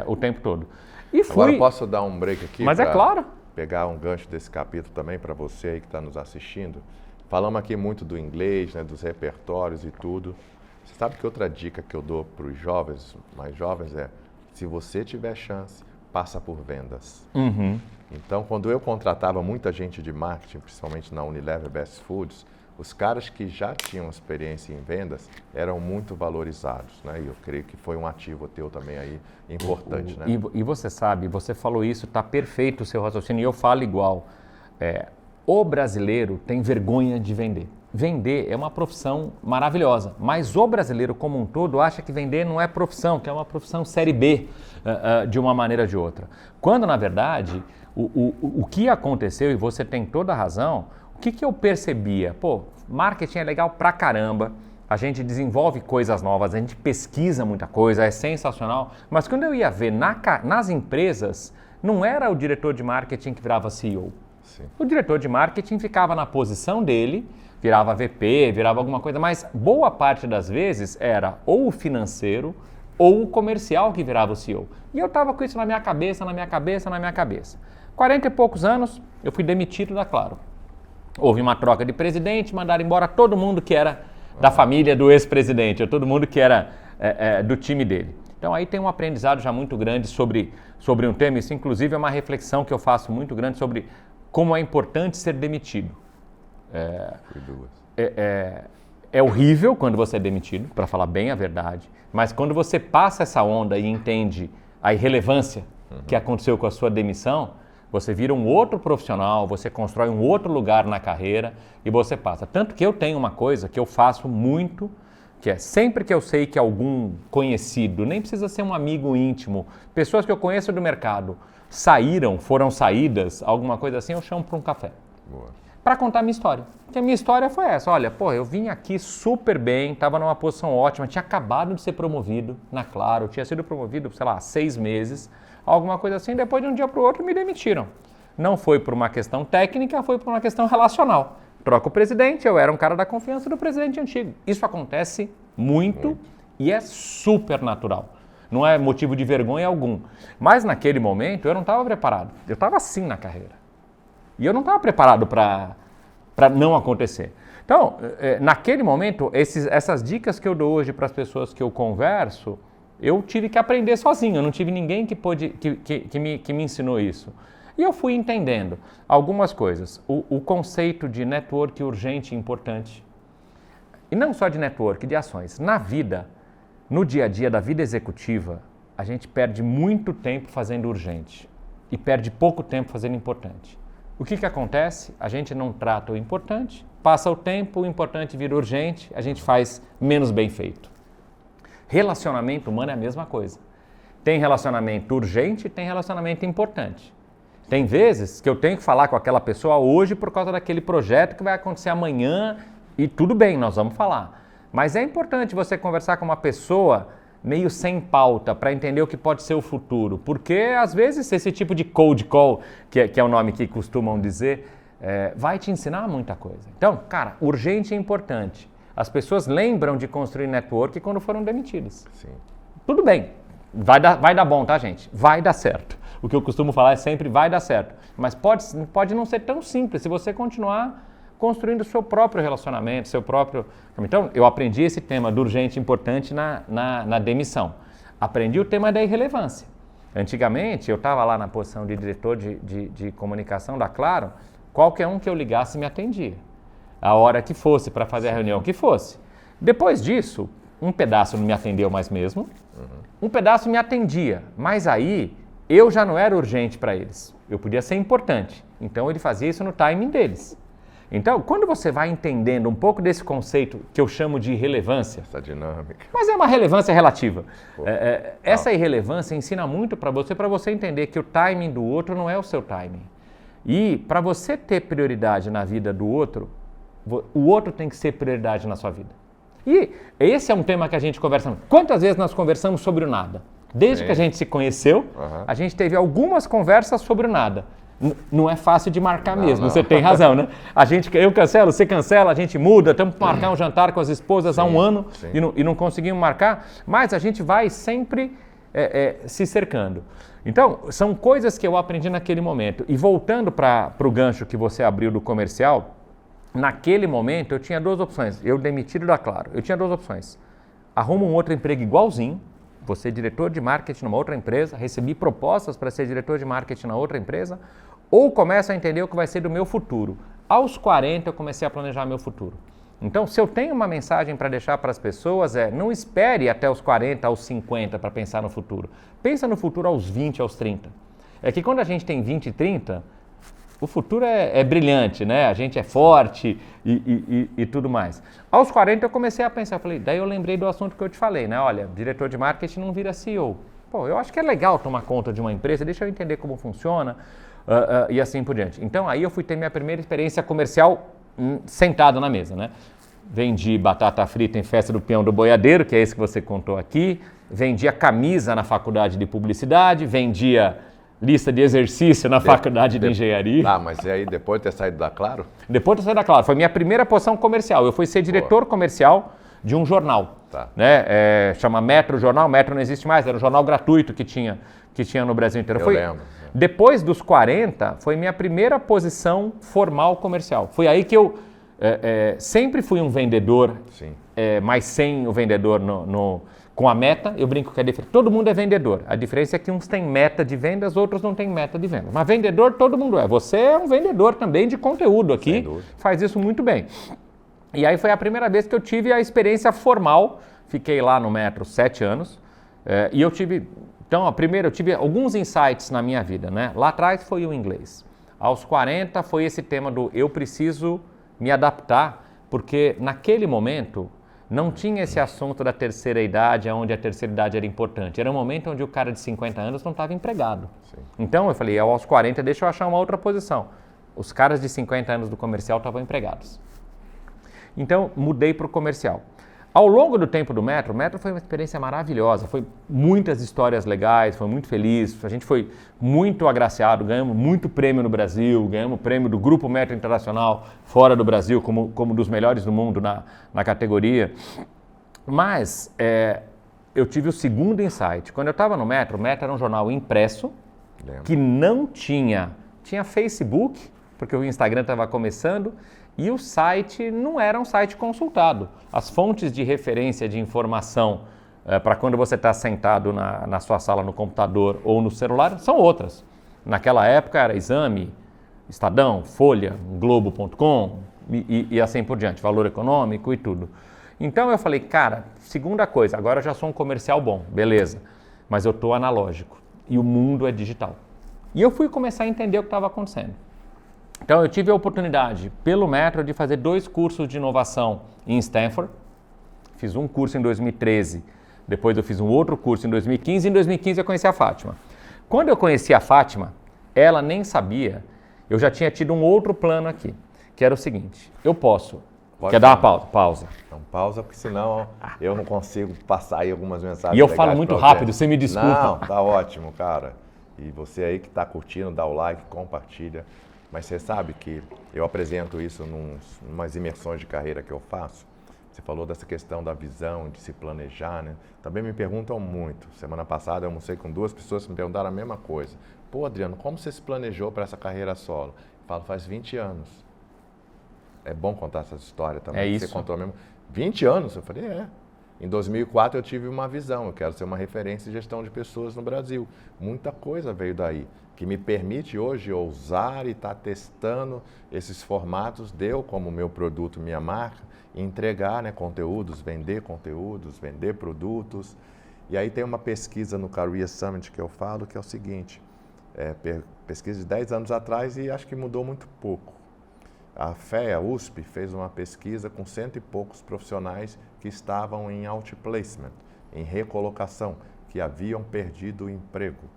o tempo todo. E fui... Agora posso dar um break aqui? Mas é claro. Pegar um gancho desse capítulo também para você aí que está nos assistindo. Falamos aqui muito do inglês, né, dos repertórios e tudo. Você sabe que outra dica que eu dou para os jovens, mais jovens, é: se você tiver chance, passa por vendas. Uhum. Então, quando eu contratava muita gente de marketing, principalmente na Unilever Best Foods, os caras que já tinham experiência em vendas eram muito valorizados, né? E eu creio que foi um ativo teu também aí importante, né? E você sabe, você falou isso, está perfeito o seu raciocínio, e eu falo igual. O brasileiro tem vergonha de vender. Vender é uma profissão maravilhosa, mas o brasileiro como um todo acha que vender não é profissão, que é uma profissão série B, de uma maneira ou de outra. Quando, na verdade, o que aconteceu, e você tem toda a razão, o que eu percebia? Pô, marketing é legal pra caramba, a gente desenvolve coisas novas, a gente pesquisa muita coisa, é sensacional, mas quando eu ia ver nas empresas, não era o diretor de marketing que virava CEO. Sim. O diretor de marketing ficava na posição dele, virava VP, virava alguma coisa, mas boa parte das vezes era ou o financeiro ou o comercial que virava o CEO. E eu estava com isso na minha cabeça. 40 e poucos anos, eu fui demitido da Claro. Houve uma troca de presidente, mandaram embora todo mundo que era da família do ex-presidente, todo mundo que era do time dele. Então aí tem um aprendizado já muito grande sobre um tema, isso inclusive é uma reflexão que eu faço muito grande sobre como é importante ser demitido. É horrível quando você é demitido, para falar bem a verdade, mas quando você passa essa onda e entende a irrelevância que aconteceu com a sua demissão, você vira um outro profissional, você constrói um outro lugar na carreira e você passa. Tanto que eu tenho uma coisa que eu faço muito, que é sempre que eu sei que algum conhecido, nem precisa ser um amigo íntimo, pessoas que eu conheço do mercado, foram saídas, alguma coisa assim, eu chamo para um café. Para contar a minha história. Porque a minha história foi essa: olha, eu vim aqui super bem, estava numa posição ótima, tinha acabado de ser promovido na Claro, tinha sido promovido, sei lá, 6 meses, alguma coisa assim, depois de um dia para o outro me demitiram. Não foi por uma questão técnica, foi por uma questão relacional. Troca o presidente, eu era um cara da confiança do presidente antigo. Isso acontece muito e é super natural. Não é motivo de vergonha algum. Mas naquele momento eu não estava preparado. Eu estava assim na carreira. E eu não estava preparado para não acontecer. Então, naquele momento, essas dicas que eu dou hoje para as pessoas que eu converso, eu tive que aprender sozinho. Eu não tive ninguém que me ensinou isso. E eu fui entendendo algumas coisas. O conceito de network urgente e importante. E não só de network, de ações. Na vida, no dia a dia da vida executiva, a gente perde muito tempo fazendo urgente e perde pouco tempo fazendo importante. O que acontece? A gente não trata o importante, passa o tempo, o importante vira urgente, a gente faz menos bem feito. Relacionamento humano é a mesma coisa. Tem relacionamento urgente e tem relacionamento importante. Tem vezes que eu tenho que falar com aquela pessoa hoje por causa daquele projeto que vai acontecer amanhã e tudo bem, nós vamos falar. Mas é importante você conversar com uma pessoa meio sem pauta para entender o que pode ser o futuro. Porque às vezes esse tipo de cold call, que é o nome que costumam dizer, vai te ensinar muita coisa. Então, cara, urgente e importante. As pessoas lembram de construir network quando foram demitidas. Sim. Tudo bem, vai dar bom, tá, gente? Vai dar certo. O que eu costumo falar é sempre vai dar certo. Mas pode não ser tão simples se você continuar construindo o seu próprio relacionamento, seu próprio... Então, eu aprendi esse tema do urgente e importante na demissão. Aprendi o tema da irrelevância. Antigamente, eu estava lá na posição de diretor de comunicação da Claro, qualquer um que eu ligasse me atendia. A hora que fosse, para fazer a reunião que fosse. Depois disso, um pedaço não me atendeu mais mesmo, um pedaço me atendia, mas aí eu já não era urgente para eles. Eu podia ser importante. Então, ele fazia isso no timing deles. Então, quando você vai entendendo um pouco desse conceito que eu chamo de irrelevância, essa dinâmica. mas é uma relevância relativa. Essa irrelevância ensina muito para você entender que o timing do outro não é o seu timing. E para você ter prioridade na vida do outro, o outro tem que ser prioridade na sua vida. E esse é um tema que a gente conversa. Quantas vezes nós conversamos sobre o nada? Desde que a gente se conheceu, a gente teve algumas conversas sobre o nada. Não é fácil de marcar mesmo, você tem razão, né? Eu cancelo, você cancela, a gente muda, estamos para marcar um jantar com as esposas há um ano e não conseguimos marcar, mas a gente vai sempre se cercando. Então, são coisas que eu aprendi naquele momento. E voltando para o gancho que você abriu do comercial, naquele momento eu tinha duas opções. Eu demitido da Claro, eu tinha duas opções. Arrumo um outro emprego igualzinho, vou ser diretor de marketing numa outra empresa, recebi propostas para ser diretor de marketing na outra empresa, ou começo a entender o que vai ser do meu futuro. Aos 40 eu comecei a planejar meu futuro. Então, se eu tenho uma mensagem para deixar para as pessoas não espere até os 40, aos 50 para pensar no futuro. Pensa no futuro aos 20, aos 30. É que quando a gente tem 20 e 30, o futuro é brilhante, né? A gente é forte e tudo mais. Aos 40 eu comecei a pensar, daí eu lembrei do assunto que eu te falei, né? Olha, diretor de marketing não vira CEO. Pô, eu acho que é legal tomar conta de uma empresa, deixa eu entender como funciona e assim por diante. Então aí eu fui ter minha primeira experiência comercial sentado na mesa, né? Vendi batata frita em festa do peão do boiadeiro, que é esse que você contou aqui. Vendia camisa na faculdade de publicidade, vendia lista de exercício na faculdade de engenharia. Mas e aí depois de ter saído da Claro? Depois de ter saído da Claro. Foi minha primeira posição comercial. Eu fui ser diretor comercial de um jornal. Né? Chama Metro Jornal. Metro não existe mais, era um jornal gratuito que tinha no Brasil inteiro. Eu lembro. Depois dos 40, foi minha primeira posição formal comercial. Foi aí que eu sempre fui um vendedor, mas sem o vendedor com a meta. Eu brinco que todo mundo é vendedor. A diferença é que uns têm meta de vendas, outros não têm meta de vendas. Mas vendedor todo mundo é. Você é um vendedor também de conteúdo aqui, faz isso muito bem. E aí foi a primeira vez que eu tive a experiência formal. Fiquei lá no Metro 7 anos e eu tive... Então, primeiro eu tive alguns insights na minha vida, né? Lá atrás foi o inglês. Aos 40 foi esse tema do eu preciso me adaptar, porque naquele momento não tinha esse assunto da terceira idade, onde a terceira idade era importante. Era um momento onde o cara de 50 anos não estava empregado. Então eu falei, aos 40 deixa eu achar uma outra posição. Os caras de 50 anos do comercial estavam empregados. Então mudei para o comercial. Ao longo do tempo do Metro, o Metro foi uma experiência maravilhosa, foi muitas histórias legais, foi muito feliz, a gente foi muito agraciado, ganhamos muito prêmio no Brasil, ganhamos prêmio do Grupo Metro Internacional fora do Brasil, como dos melhores do mundo na categoria. Mas eu tive o segundo insight. Quando eu estava no Metro, o Metro era um jornal impresso, que não tinha Facebook, porque o Instagram estava começando, e o site não era um site consultado. As fontes de referência de informação para quando você está sentado na sua sala no computador ou no celular são outras. Naquela época era Exame, Estadão, Folha, Globo.com e assim por diante, Valor Econômico e tudo. Então eu falei, cara, segunda coisa, agora eu já sou um comercial bom, beleza, mas eu estou analógico e o mundo é digital. E eu fui começar a entender o que estava acontecendo. Então eu tive a oportunidade, pelo Metro, de fazer 2 cursos de inovação em Stanford. Fiz um curso em 2013, depois eu fiz um outro curso em 2015, e em 2015 eu conheci a Fátima. Quando eu conheci a Fátima, ela nem sabia, eu já tinha tido um outro plano aqui, que era o seguinte, eu posso... Quer dar uma pausa? Não, pausa, porque senão eu não consigo passar aí algumas mensagens. E eu falo muito rápido, você me desculpa. Não, tá ótimo, cara. E você aí que está curtindo, dá o like, compartilha. Mas você sabe que eu apresento isso em umas imersões de carreira que eu faço. Você falou dessa questão da visão, de se planejar, né? Também me perguntam muito. Semana passada eu almocei com 2 pessoas que me perguntaram a mesma coisa. Pô, Adriano, como você se planejou para essa carreira solo? Eu falo, faz 20 anos. É bom contar essa história também. É isso. Você contou mesmo. 20 anos? Eu falei, Em 2004 eu tive uma visão, eu quero ser uma referência em gestão de pessoas no Brasil. Muita coisa veio daí, que me permite hoje ousar e estar testando esses formatos, como meu produto, minha marca, e entregar conteúdos, vender produtos. E aí tem uma pesquisa no Career Summit que eu falo, que é o seguinte, pesquisa de 10 anos atrás e acho que mudou muito pouco. A FEA USP fez uma pesquisa com 100 e poucos profissionais que estavam em outplacement, em recolocação, que haviam perdido o emprego.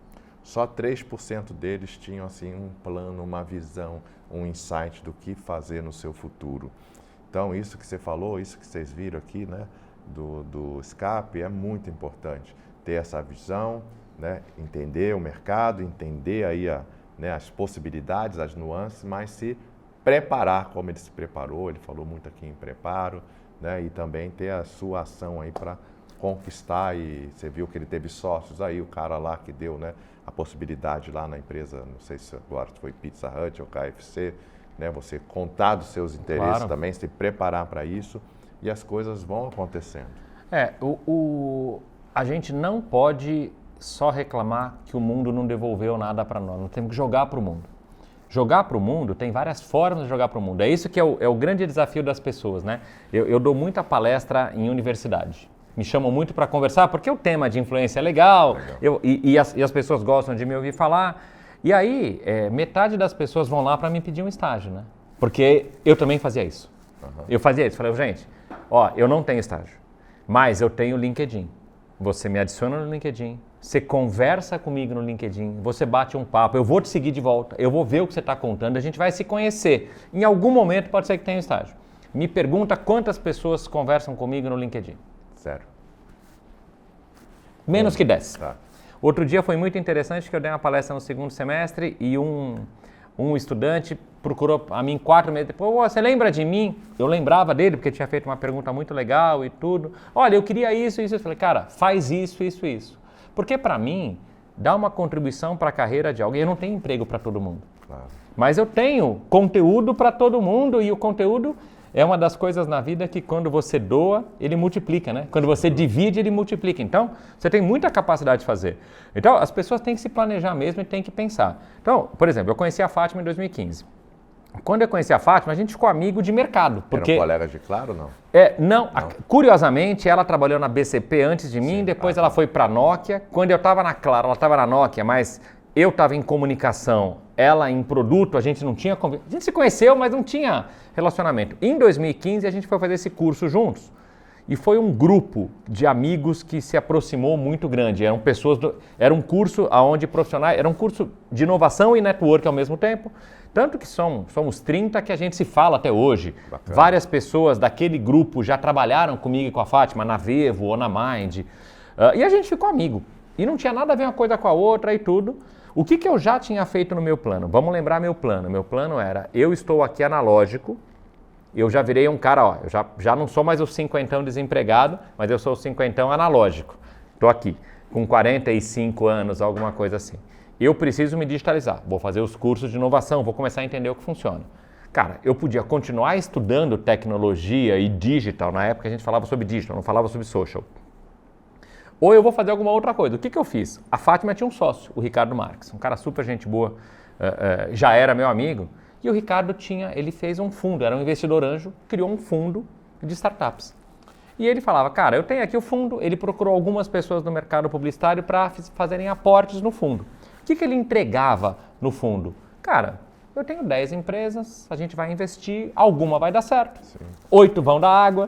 Só 3% deles tinham assim um plano, uma visão, um insight do que fazer no seu futuro. Então, isso que você falou, isso que vocês viram aqui, né, do escape, é muito importante. Ter essa visão, né, entender o mercado, entender aí as possibilidades, as nuances, mas se preparar como ele se preparou, ele falou muito aqui em preparo, né, e também ter a sua ação aí para conquistar. E você viu que ele teve sócios aí, o cara lá que deu, né, a possibilidade lá na empresa, não sei se agora foi Pizza Hut ou KFC, né, você contar dos seus interesses, claro, também, se preparar para isso, e as coisas vão acontecendo. A gente não pode só reclamar que o mundo não devolveu nada para nós, nós temos que jogar para o mundo. Jogar para o mundo, tem várias formas de jogar para o mundo. É isso que é o grande desafio das pessoas, né? Eu dou muita palestra em universidade. Me chamam muito para conversar, porque o tema de influência é legal. E as pessoas gostam de me ouvir falar. E aí, metade das pessoas vão lá para me pedir um estágio, né? Porque eu também fazia isso. Uhum. Eu fazia isso. Falei, gente, eu não tenho estágio, mas eu tenho LinkedIn. Você me adiciona no LinkedIn. Você conversa comigo no LinkedIn, você bate um papo, eu vou te seguir de volta, eu vou ver o que você está contando, a gente vai se conhecer. Em algum momento pode ser que tenha um estágio. Me pergunta quantas pessoas conversam comigo no LinkedIn. 0. Menos que 10. Tá. Outro dia foi muito interessante que eu dei uma palestra no segundo semestre e um estudante procurou a mim 4 meses depois. Você lembra de mim? Eu lembrava dele porque tinha feito uma pergunta muito legal e tudo. Olha, eu queria isso. Eu falei, cara, faz isso. Porque para mim, dá uma contribuição para a carreira de alguém. Eu não tenho emprego para todo mundo. Claro. Mas eu tenho conteúdo para todo mundo e o conteúdo é uma das coisas na vida que quando você doa, ele multiplica, né? Quando você divide, ele multiplica. Então, você tem muita capacidade de fazer. Então, as pessoas têm que se planejar mesmo e têm que pensar. Então, por exemplo, eu conheci a Fátima em 2015. Quando eu conheci a Fátima, a gente ficou amigo de mercado. Porque... Era um colega de Claro ou não? Não. Curiosamente, ela trabalhou na BCP antes de mim, depois ela foi para a Nokia. Quando eu estava na Claro, ela estava na Nokia, mas eu estava em comunicação, ela em produto, a gente não tinha... A gente se conheceu, mas não tinha relacionamento. Em 2015, a gente foi fazer esse curso juntos. E foi um grupo de amigos que se aproximou muito grande. Eram pessoas... Era um curso onde profissionais... Era um curso de inovação e network ao mesmo tempo. Tanto que somos 30 que a gente se fala até hoje. Bacana. Várias pessoas daquele grupo já trabalharam comigo e com a Fátima na Vevo ou na Mind. E a gente ficou amigo. E não tinha nada a ver uma coisa com a outra e tudo. O que eu já tinha feito no meu plano? Vamos lembrar meu plano. Meu plano era, eu estou aqui analógico, eu já virei um cara, eu já não sou mais o 50ão desempregado, mas eu sou o 50ão analógico. Estou aqui, com 45 anos, alguma coisa assim. Eu preciso me digitalizar, vou fazer os cursos de inovação, vou começar a entender o que funciona. Cara, eu podia continuar estudando tecnologia e digital, na época a gente falava sobre digital, não falava sobre social. Ou eu vou fazer alguma outra coisa. O que eu fiz? A Fátima tinha um sócio, o Ricardo Marques, um cara super gente boa, já era meu amigo, e o Ricardo ele fez um fundo, era um investidor anjo, criou um fundo de startups. E ele falava, cara, eu tenho aqui o fundo, ele procurou algumas pessoas no mercado publicitário para fazerem aportes no fundo. O que ele entregava no fundo? Cara, eu tenho 10 empresas, a gente vai investir, alguma vai dar certo, sim, 8 vão dar água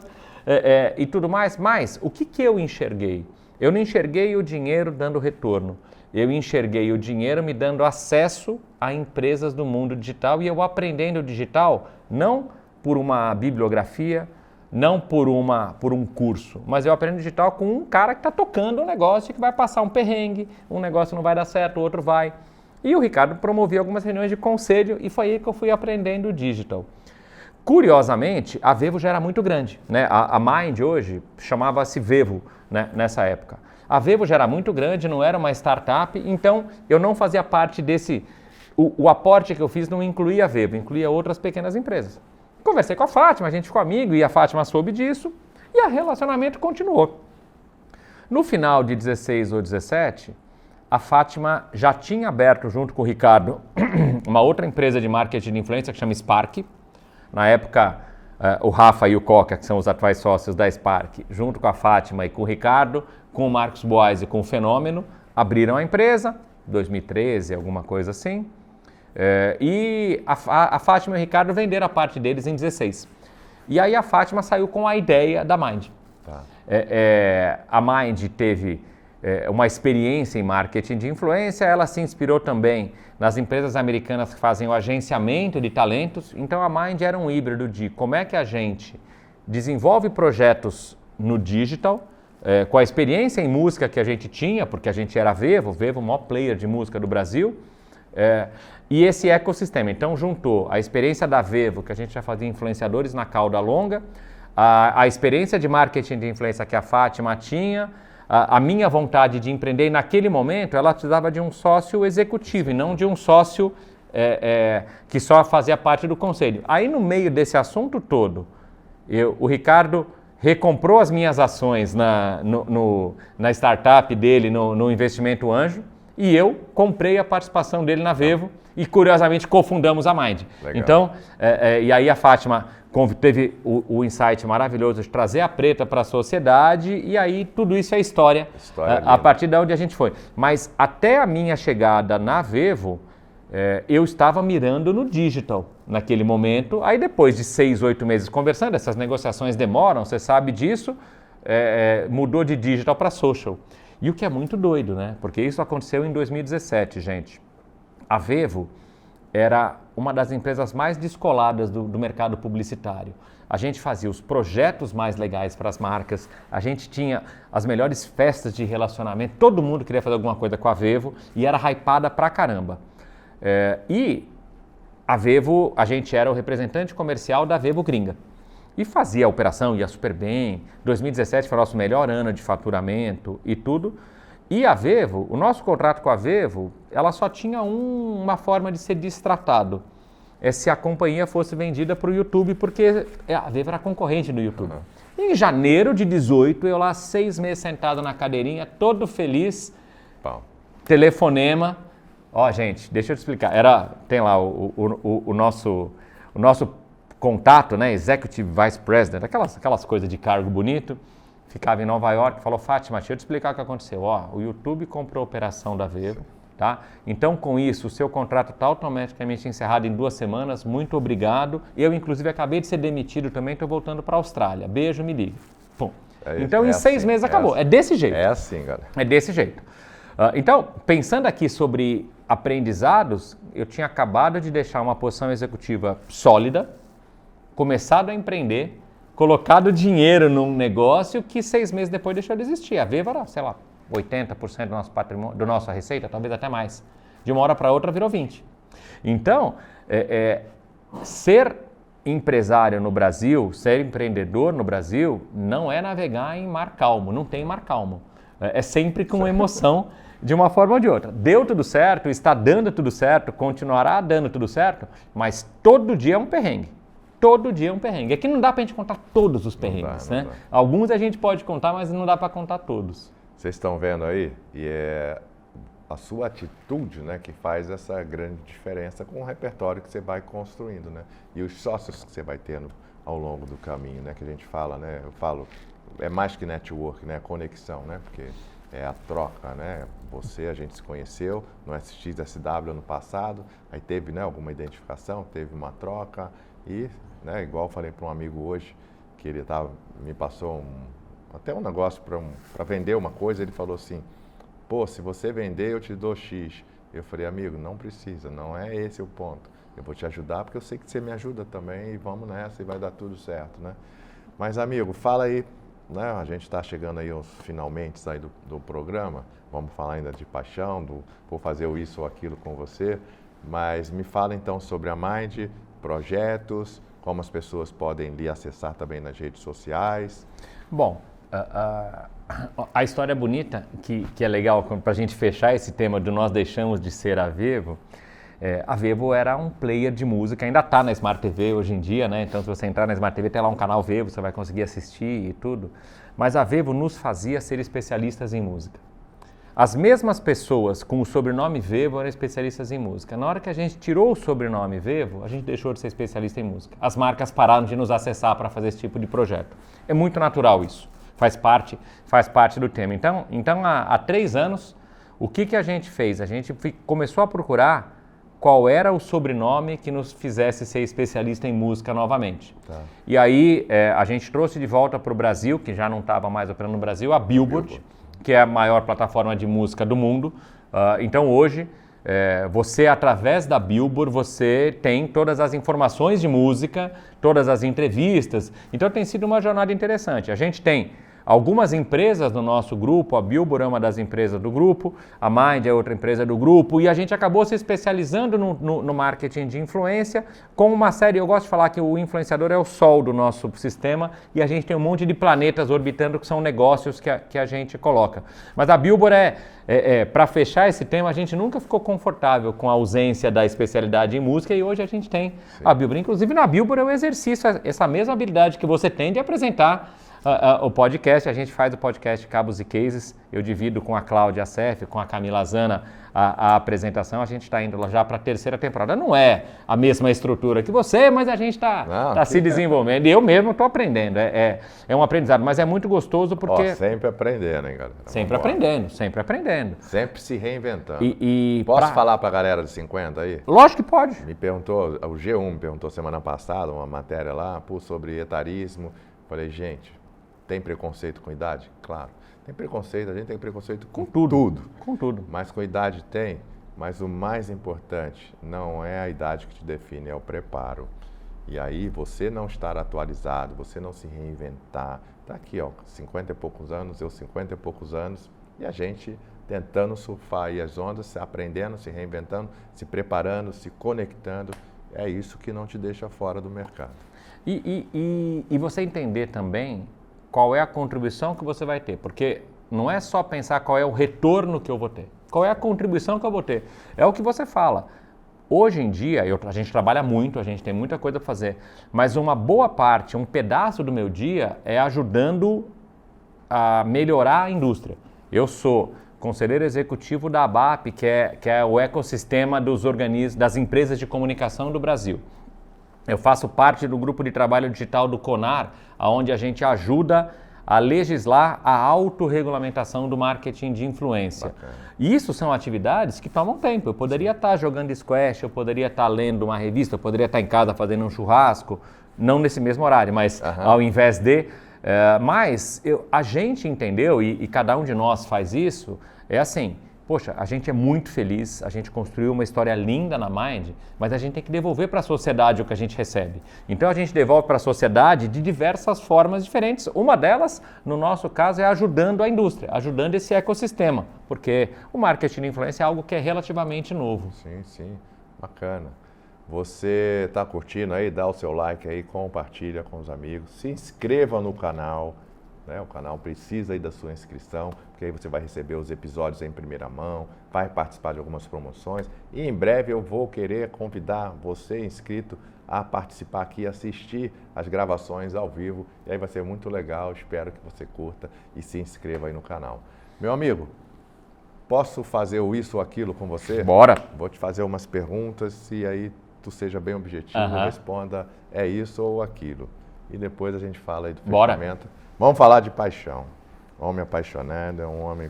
e tudo mais. Mas o que eu enxerguei? Eu não enxerguei o dinheiro dando retorno, eu enxerguei o dinheiro me dando acesso a empresas do mundo digital e eu aprendendo digital não por uma bibliografia, não por um curso, mas eu aprendo digital com um cara que está tocando um negócio que vai passar um perrengue, um negócio não vai dar certo, o outro vai. E o Ricardo promovia algumas reuniões de conselho e foi aí que eu fui aprendendo digital. Curiosamente, a Vevo já era muito grande, né? A Mind hoje chamava-se Vevo, né? Nessa época. A Vevo já era muito grande, não era uma startup, então eu não fazia parte desse... O aporte que eu fiz não incluía a Vevo, incluía outras pequenas empresas. Conversei com a Fátima, a gente ficou amigo e a Fátima soube disso e o relacionamento continuou. No final de 16 ou 17, a Fátima já tinha aberto junto com o Ricardo uma outra empresa de marketing de influência que chama Spark. Na época, o Rafa e o Coca, que são os atuais sócios da Spark, junto com a Fátima e com o Ricardo, com o Marcos Boas e com o Fenômeno, abriram a empresa, 2013, alguma coisa assim. E a Fátima e o Ricardo venderam a parte deles em 16. E aí a Fátima saiu com a ideia da Mind. Tá. A Mind teve uma experiência em marketing de influência, ela se inspirou também nas empresas americanas que fazem o agenciamento de talentos. Então a Mind era um híbrido de como é que a gente desenvolve projetos no digital, com a experiência em música que a gente tinha, porque a gente era Vevo, o maior player de música do Brasil, e esse ecossistema. Então juntou a experiência da Vevo, que a gente já fazia influenciadores na cauda longa, a experiência de marketing de influência que a Fátima tinha, a minha vontade de empreender. E naquele momento ela precisava de um sócio executivo e não de um sócio que só fazia parte do conselho. Aí no meio desse assunto todo, o Ricardo recomprou as minhas ações na startup dele, no investimento anjo, e eu comprei a participação dele na Vevo e curiosamente cofundamos a Mind. Legal. Então, e aí a Fátima teve o insight maravilhoso de trazer a Preta para a sociedade, e aí tudo isso é história a partir de onde a gente foi. Mas até a minha chegada na Vevo, eu estava mirando no digital naquele momento. Aí depois de 6, 8 meses conversando, essas negociações demoram, você sabe disso, mudou de digital para social. E o que é muito doido, né? Porque isso aconteceu em 2017, gente. A Vevo era uma das empresas mais descoladas do mercado publicitário. A gente fazia os projetos mais legais para as marcas, a gente tinha as melhores festas de relacionamento, todo mundo queria fazer alguma coisa com a Vevo e era hypada pra caramba. E a Vevo, a gente era o representante comercial da Vevo gringa. E fazia a operação, ia super bem. 2017 foi o nosso melhor ano de faturamento e tudo. E a Vevo, o nosso contrato com a Vevo, ela só tinha uma forma de ser destratado. Se a companhia fosse vendida para o YouTube, porque a Vevo era concorrente do YouTube. Em janeiro de 18, eu lá 6 meses sentado na cadeirinha, todo feliz, telefonema. Gente, deixa eu te explicar. Tem lá o nosso contato, né? Executive Vice President, aquelas coisas de cargo bonito. Ficava em Nova York, falou: Fátima, deixa eu te explicar o que aconteceu. O YouTube comprou a operação da Vevo, tá? Então, com isso, o seu contrato está automaticamente encerrado em 2 semanas. Muito obrigado. Eu, inclusive, acabei de ser demitido também, estou voltando para a Austrália. Beijo, me liga. Pum. Então, em 6 meses acabou. É desse jeito. É assim, galera. É desse jeito. Então, pensando aqui sobre aprendizados, eu tinha acabado de deixar uma posição executiva sólida, começado a empreender, colocado dinheiro num negócio que 6 meses depois deixou de existir. A Vevo era, sei lá, 80% do nosso patrimônio, da nossa receita, talvez até mais. De uma hora para outra virou 20%. Então, ser empresário no Brasil, ser empreendedor no Brasil, não é navegar em mar calmo, não tem mar calmo. É sempre com emoção, de uma forma ou de outra. Deu tudo certo, está dando tudo certo, continuará dando tudo certo, mas todo dia é um perrengue. Todo dia é um perrengue. Aqui não dá pra gente contar todos os perrengues, né? Alguns a gente pode contar, mas não dá para contar todos. Vocês estão vendo aí? E é a sua atitude, né, que faz essa grande diferença com o repertório que você vai construindo, né? E os sócios que você vai tendo ao longo do caminho, né? Que a gente fala, né? Eu falo, é mais que network, né? Conexão, né? Porque é a troca, né? A gente se conheceu no SXSW ano passado, aí teve, né, alguma identificação, teve uma troca e, né, igual eu falei para um amigo hoje, que ele me passou até um negócio para vender uma coisa, ele falou assim: pô, se você vender eu te dou X. Eu falei: amigo, não precisa, não é esse o ponto. Eu vou te ajudar porque eu sei que você me ajuda também e vamos nessa e vai dar tudo certo, né? Mas, amigo, fala aí, né? A gente está chegando aí aos finalmente aí do programa, vamos falar ainda de paixão, vou fazer o isso ou aquilo com você, mas me fala então sobre a Mind, projetos, como as pessoas podem lhe acessar também nas redes sociais. Bom, a história é bonita, que é legal para a gente fechar esse tema do nós deixamos de ser a Vevo. A Vevo era um player de música, ainda está na Smart TV hoje em dia, né? Então se você entrar na Smart TV tem lá um canal Vevo, você vai conseguir assistir e tudo. Mas a Vevo nos fazia ser especialistas em música. As mesmas pessoas com o sobrenome Vevo eram especialistas em música. Na hora que a gente tirou o sobrenome Vevo, a gente deixou de ser especialista em música. As marcas pararam de nos acessar para fazer esse tipo de projeto. É muito natural isso, faz parte do tema. Então há 3 anos, o que a gente fez? A gente começou a procurar qual era o sobrenome que nos fizesse ser especialista em música novamente. Tá. E aí a gente trouxe de volta para o Brasil, que já não estava mais operando no Brasil, a Billboard, que é a maior plataforma de música do mundo. Então hoje, você através da Billboard, você tem todas as informações de música, todas as entrevistas. Então tem sido uma jornada interessante. A gente tem algumas empresas no nosso grupo, a Billboard é uma das empresas do grupo, a Mind é outra empresa do grupo, e a gente acabou se especializando no marketing de influência com uma série, eu gosto de falar que o influenciador é o sol do nosso sistema e a gente tem um monte de planetas orbitando que são negócios que a gente coloca. Mas a Billboard para fechar esse tema, a gente nunca ficou confortável com a ausência da especialidade em música e hoje a gente tem a Billboard. Inclusive na Billboard eu exercício essa mesma habilidade que você tem de apresentar o podcast. A gente faz o podcast Cabos e Cases, eu divido com a Cláudia Assef, com a Camila Zana a apresentação, a gente está indo já para a 3ª temporada. Não é a mesma estrutura que você, mas a gente está se desenvolvendo e eu mesmo estou aprendendo, é um aprendizado, mas é muito gostoso porque... sempre aprendendo, hein, galera? Sempre aprendendo, sempre aprendendo. Sempre se reinventando. Posso falar para a galera de 50 aí? Lógico que pode. Me perguntou, o G1 me perguntou semana passada, uma matéria lá, sobre etarismo. Falei, gente, tem preconceito com idade? Claro. Tem preconceito, a gente tem preconceito com tudo. Com tudo. Mas com idade tem. Mas o mais importante não é a idade que te define, é o preparo. E aí você não estar atualizado, você não se reinventar. Tá aqui, 50 e poucos anos, eu 50 e poucos anos, e a gente tentando surfar aí as ondas, se aprendendo, se reinventando, se preparando, se conectando. É isso que não te deixa fora do mercado. E você entender também qual é a contribuição que você vai ter, porque não é só pensar qual é o retorno que eu vou ter, qual é a contribuição que eu vou ter, é o que você fala. Hoje em dia, a gente trabalha muito, a gente tem muita coisa para fazer, mas uma boa parte, um pedaço do meu dia é ajudando a melhorar a indústria. Eu sou conselheiro executivo da ABAP, que é o ecossistema das empresas de comunicação do Brasil. Eu faço parte do grupo de trabalho digital do CONAR, onde a gente ajuda a legislar a autorregulamentação do marketing de influência. Bacana. E isso são atividades que tomam tempo. Eu poderia estar jogando squash, eu poderia estar lendo uma revista, eu poderia estar em casa fazendo um churrasco, não nesse mesmo horário, mas ao invés de... a gente entendeu, e cada um de nós faz isso, é assim... Poxa, a gente é muito feliz, a gente construiu uma história linda na Mind, mas a gente tem que devolver para a sociedade o que a gente recebe. Então a gente devolve para a sociedade de diversas formas diferentes. Uma delas, no nosso caso, é ajudando a indústria, ajudando esse ecossistema, porque o marketing de influência é algo que é relativamente novo. Sim, bacana. Você está curtindo aí, dá o seu like aí, compartilha com os amigos, se inscreva no canal. O canal precisa aí da sua inscrição, porque aí você vai receber os episódios em primeira mão, vai participar de algumas promoções e em breve eu vou querer convidar você inscrito a participar aqui, assistir as gravações ao vivo e aí vai ser muito legal, espero que você curta e se inscreva aí no canal. Meu amigo, posso fazer o isso ou aquilo com você? Bora! Vou te fazer umas perguntas e aí tu seja bem objetivo, responda é isso ou aquilo. E depois a gente fala aí do fechamento. Vamos falar de paixão. Homem apaixonado é um homem,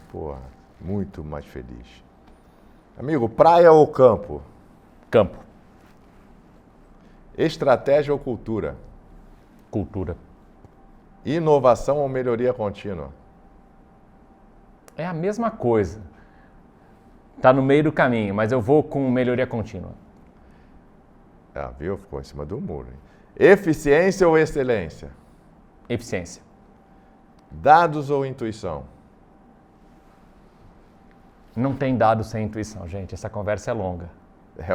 muito mais feliz. Amigo, praia ou campo? Campo. Estratégia ou cultura? Cultura. Inovação ou melhoria contínua? É a mesma coisa. Está no meio do caminho, mas eu vou com melhoria contínua. Viu? Ficou em cima do muro. Hein? Eficiência ou excelência? Eficiência. Dados ou intuição? Não tem dados sem intuição, gente. Essa conversa é longa.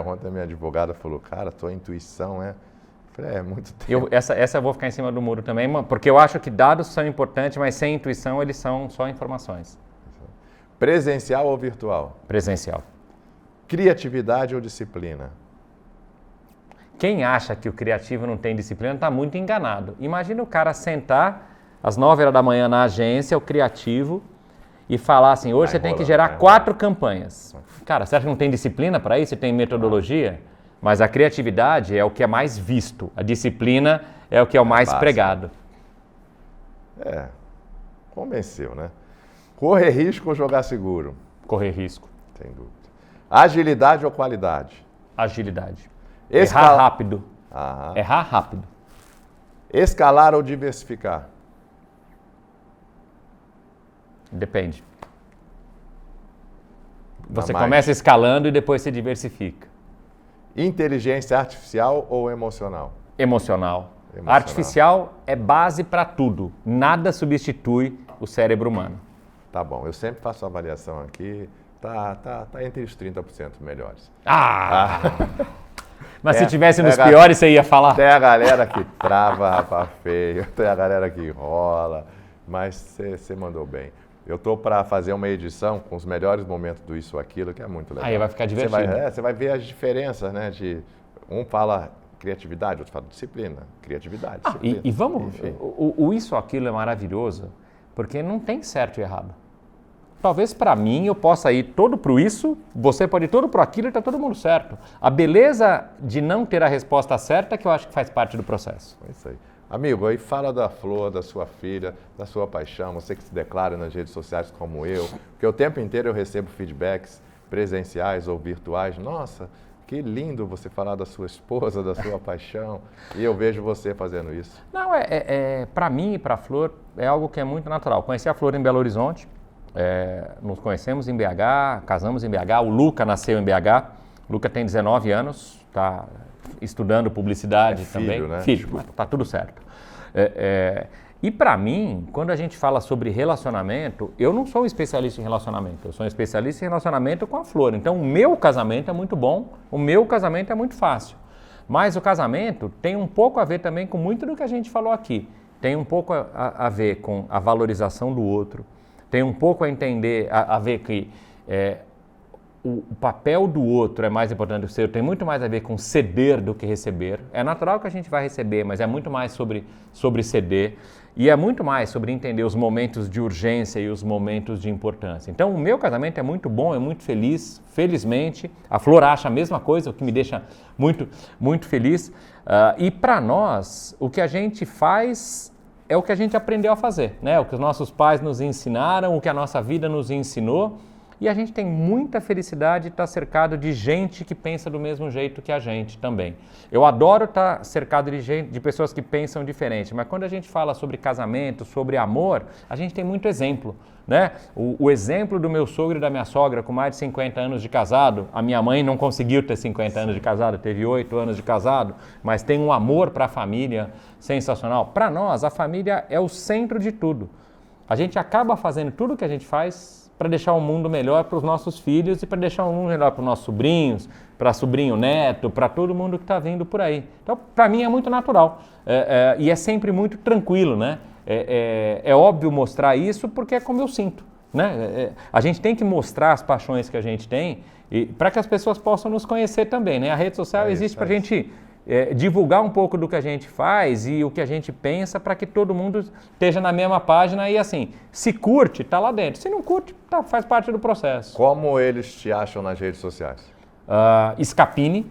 Ontem a minha advogada falou, cara, tua intuição é... Eu falei, é muito tempo. Essa eu vou ficar em cima do muro também, porque eu acho que dados são importantes, mas sem intuição eles são só informações. Presencial ou virtual? Presencial. Criatividade ou disciplina? Quem acha que o criativo não tem disciplina está muito enganado. Imagina o cara sentar às 9h da manhã na agência, o criativo, e falar assim, hoje você tem que gerar 4 campanhas. Cara, você acha que não tem disciplina para isso? Você tem metodologia? Mas a criatividade é o que é mais visto. A disciplina é o que é o mais pregado. Convenceu, né? Correr risco ou jogar seguro? Correr risco. Sem dúvida. Agilidade ou qualidade? Agilidade. Escala- Errar rápido. Aham. Errar rápido. Escalar ou diversificar? Depende. Dá Você mais. começa escalando e depois se diversifica. Inteligência artificial ou emocional? Emocional. Emocional. Artificial é base para tudo. Nada substitui o cérebro humano. Tá bom, eu sempre faço a avaliação aqui, tá entre os 30% melhores. Mas É, se tivesse nos é, piores, você ia falar? Tem a galera que trava, rapaz, feio, tem a galera que enrola, mas você mandou bem. Eu tô para fazer uma edição com os melhores momentos do Isso ou Aquilo, que é muito legal. Aí vai ficar divertido. Você vai ver as diferenças, né? Um fala criatividade, outro fala disciplina. Criatividade, disciplina. E vamos, Enfim. o isso ou aquilo é maravilhoso, porque não tem certo e errado. Talvez para mim eu possa ir todo pro isso, você pode ir todo pro aquilo e tá todo mundo certo. A beleza de não ter a resposta certa é que eu acho que faz parte do processo. É isso aí. Amigo, aí fala da Flor, da sua filha, da sua paixão, você que se declara nas redes sociais como eu, porque o tempo inteiro eu recebo feedbacks presenciais ou virtuais. Nossa, que lindo você falar da sua esposa, da sua paixão, e eu vejo você fazendo isso. Não, para mim e para a Flor é algo que é muito natural. Conheci a Flor em Belo Horizonte, nos conhecemos em BH, casamos em BH, o Luca nasceu em BH, o Luca tem 19 anos, está estudando publicidade filho, também. né? Filho, mas tá tudo certo. E para mim, quando a gente fala sobre relacionamento, eu não sou um especialista em relacionamento, eu sou um especialista em relacionamento com a Flor. Então o meu casamento é muito bom, o meu casamento é muito fácil. Mas o casamento tem um pouco a ver também com muito do que a gente falou aqui. Tem um pouco a ver com a valorização do outro, tem um pouco a ver que o papel do outro é mais importante do que o seu, tem muito mais a ver com ceder do que receber. É natural que a gente vai receber, mas é muito mais sobre ceder e é muito mais sobre entender os momentos de urgência e os momentos de importância. Então, o meu casamento é muito bom, é muito feliz, felizmente. A Flor acha a mesma coisa, o que me deixa muito, muito feliz. E para nós, o que a gente faz é o que a gente aprendeu a fazer, né? O que os nossos pais nos ensinaram, o que a nossa vida nos ensinou. E a gente tem muita felicidade de estar cercado de gente que pensa do mesmo jeito que a gente também. Eu adoro estar cercado de pessoas que pensam diferente, mas quando a gente fala sobre casamento, sobre amor, a gente tem muito exemplo, né? O exemplo do meu sogro e da minha sogra com mais de 50 anos de casado, a minha mãe não conseguiu ter 50 anos de casado, teve 8 anos de casado, mas tem um amor para a família sensacional. Para nós, a família é o centro de tudo. A gente acaba fazendo tudo o que a gente faz para deixar o mundo melhor para os nossos filhos e para deixar o mundo melhor para os nossos sobrinhos, para sobrinho neto, para todo mundo que está vindo por aí. Então, para mim é muito natural e é sempre muito tranquilo, né? É óbvio mostrar isso porque é como eu sinto, né? A gente tem que mostrar as paixões que a gente tem para que as pessoas possam nos conhecer também, né? A rede social existe para a gente divulgar um pouco do que a gente faz e o que a gente pensa para que todo mundo esteja na mesma página e assim, se curte, está lá dentro. Se não curte, faz parte do processo. Como eles te acham nas redes sociais? Scapini,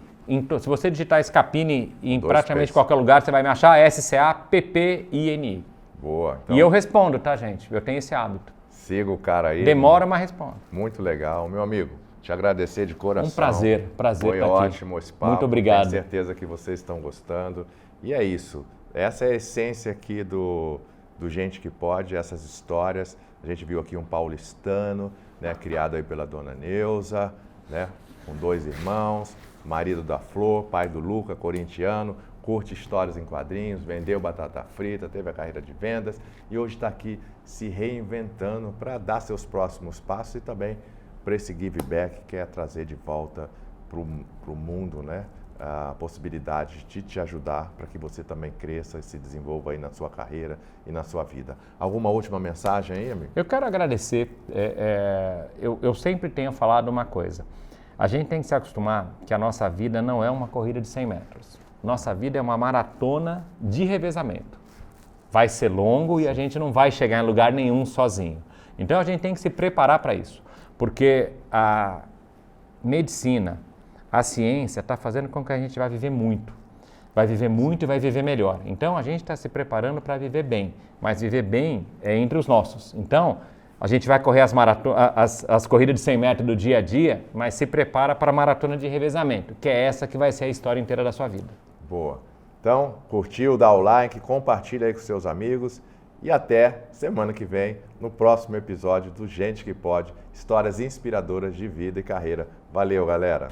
se você digitar Scapini em praticamente P's. qualquer lugar, você vai me achar, SCAPPINI. Boa. Então, E eu respondo, tá, gente? Eu tenho esse hábito. siga o cara aí. Demora, mas respondo. Muito legal. Meu amigo, te agradecer de coração. Um prazer Foi estar aqui. ótimo esse papo. Muito obrigado. Tenho certeza que vocês estão gostando. E é isso. Essa é a essência aqui do Gente que Pode, essas histórias. A gente viu aqui um paulistano, né, criado aí pela dona Neuza, né, com 2 irmãos, marido da Flor, pai do Luca, corintiano, curte histórias em quadrinhos, vendeu batata frita, teve a carreira de vendas e hoje está aqui se reinventando para dar seus próximos passos e também para esse give back, que é trazer de volta para o mundo, né, a possibilidade de te ajudar para que você também cresça e se desenvolva aí na sua carreira e na sua vida. Alguma última mensagem aí, amigo? Eu quero agradecer. Eu sempre tenho falado uma coisa. A gente tem que se acostumar que a nossa vida não é uma corrida de 100 metros. Nossa vida é uma maratona de revezamento. Vai ser longo e a gente não vai chegar em lugar nenhum sozinho. Então a gente tem que se preparar para isso. Porque a medicina, a ciência está fazendo com que a gente vai viver muito. Vai viver muito e vai viver melhor. Então a gente está se preparando para viver bem. Mas viver bem é entre os nossos. Então A gente vai correr as corridas de 100 metros do dia a dia, mas se prepara para a maratona de revezamento, que é essa que vai ser a história inteira da sua vida. Boa. Então, curtiu, dá o like, compartilha aí com seus amigos e até semana que vem, no próximo episódio do Gente que Pode, histórias inspiradoras de vida e carreira. Valeu, galera!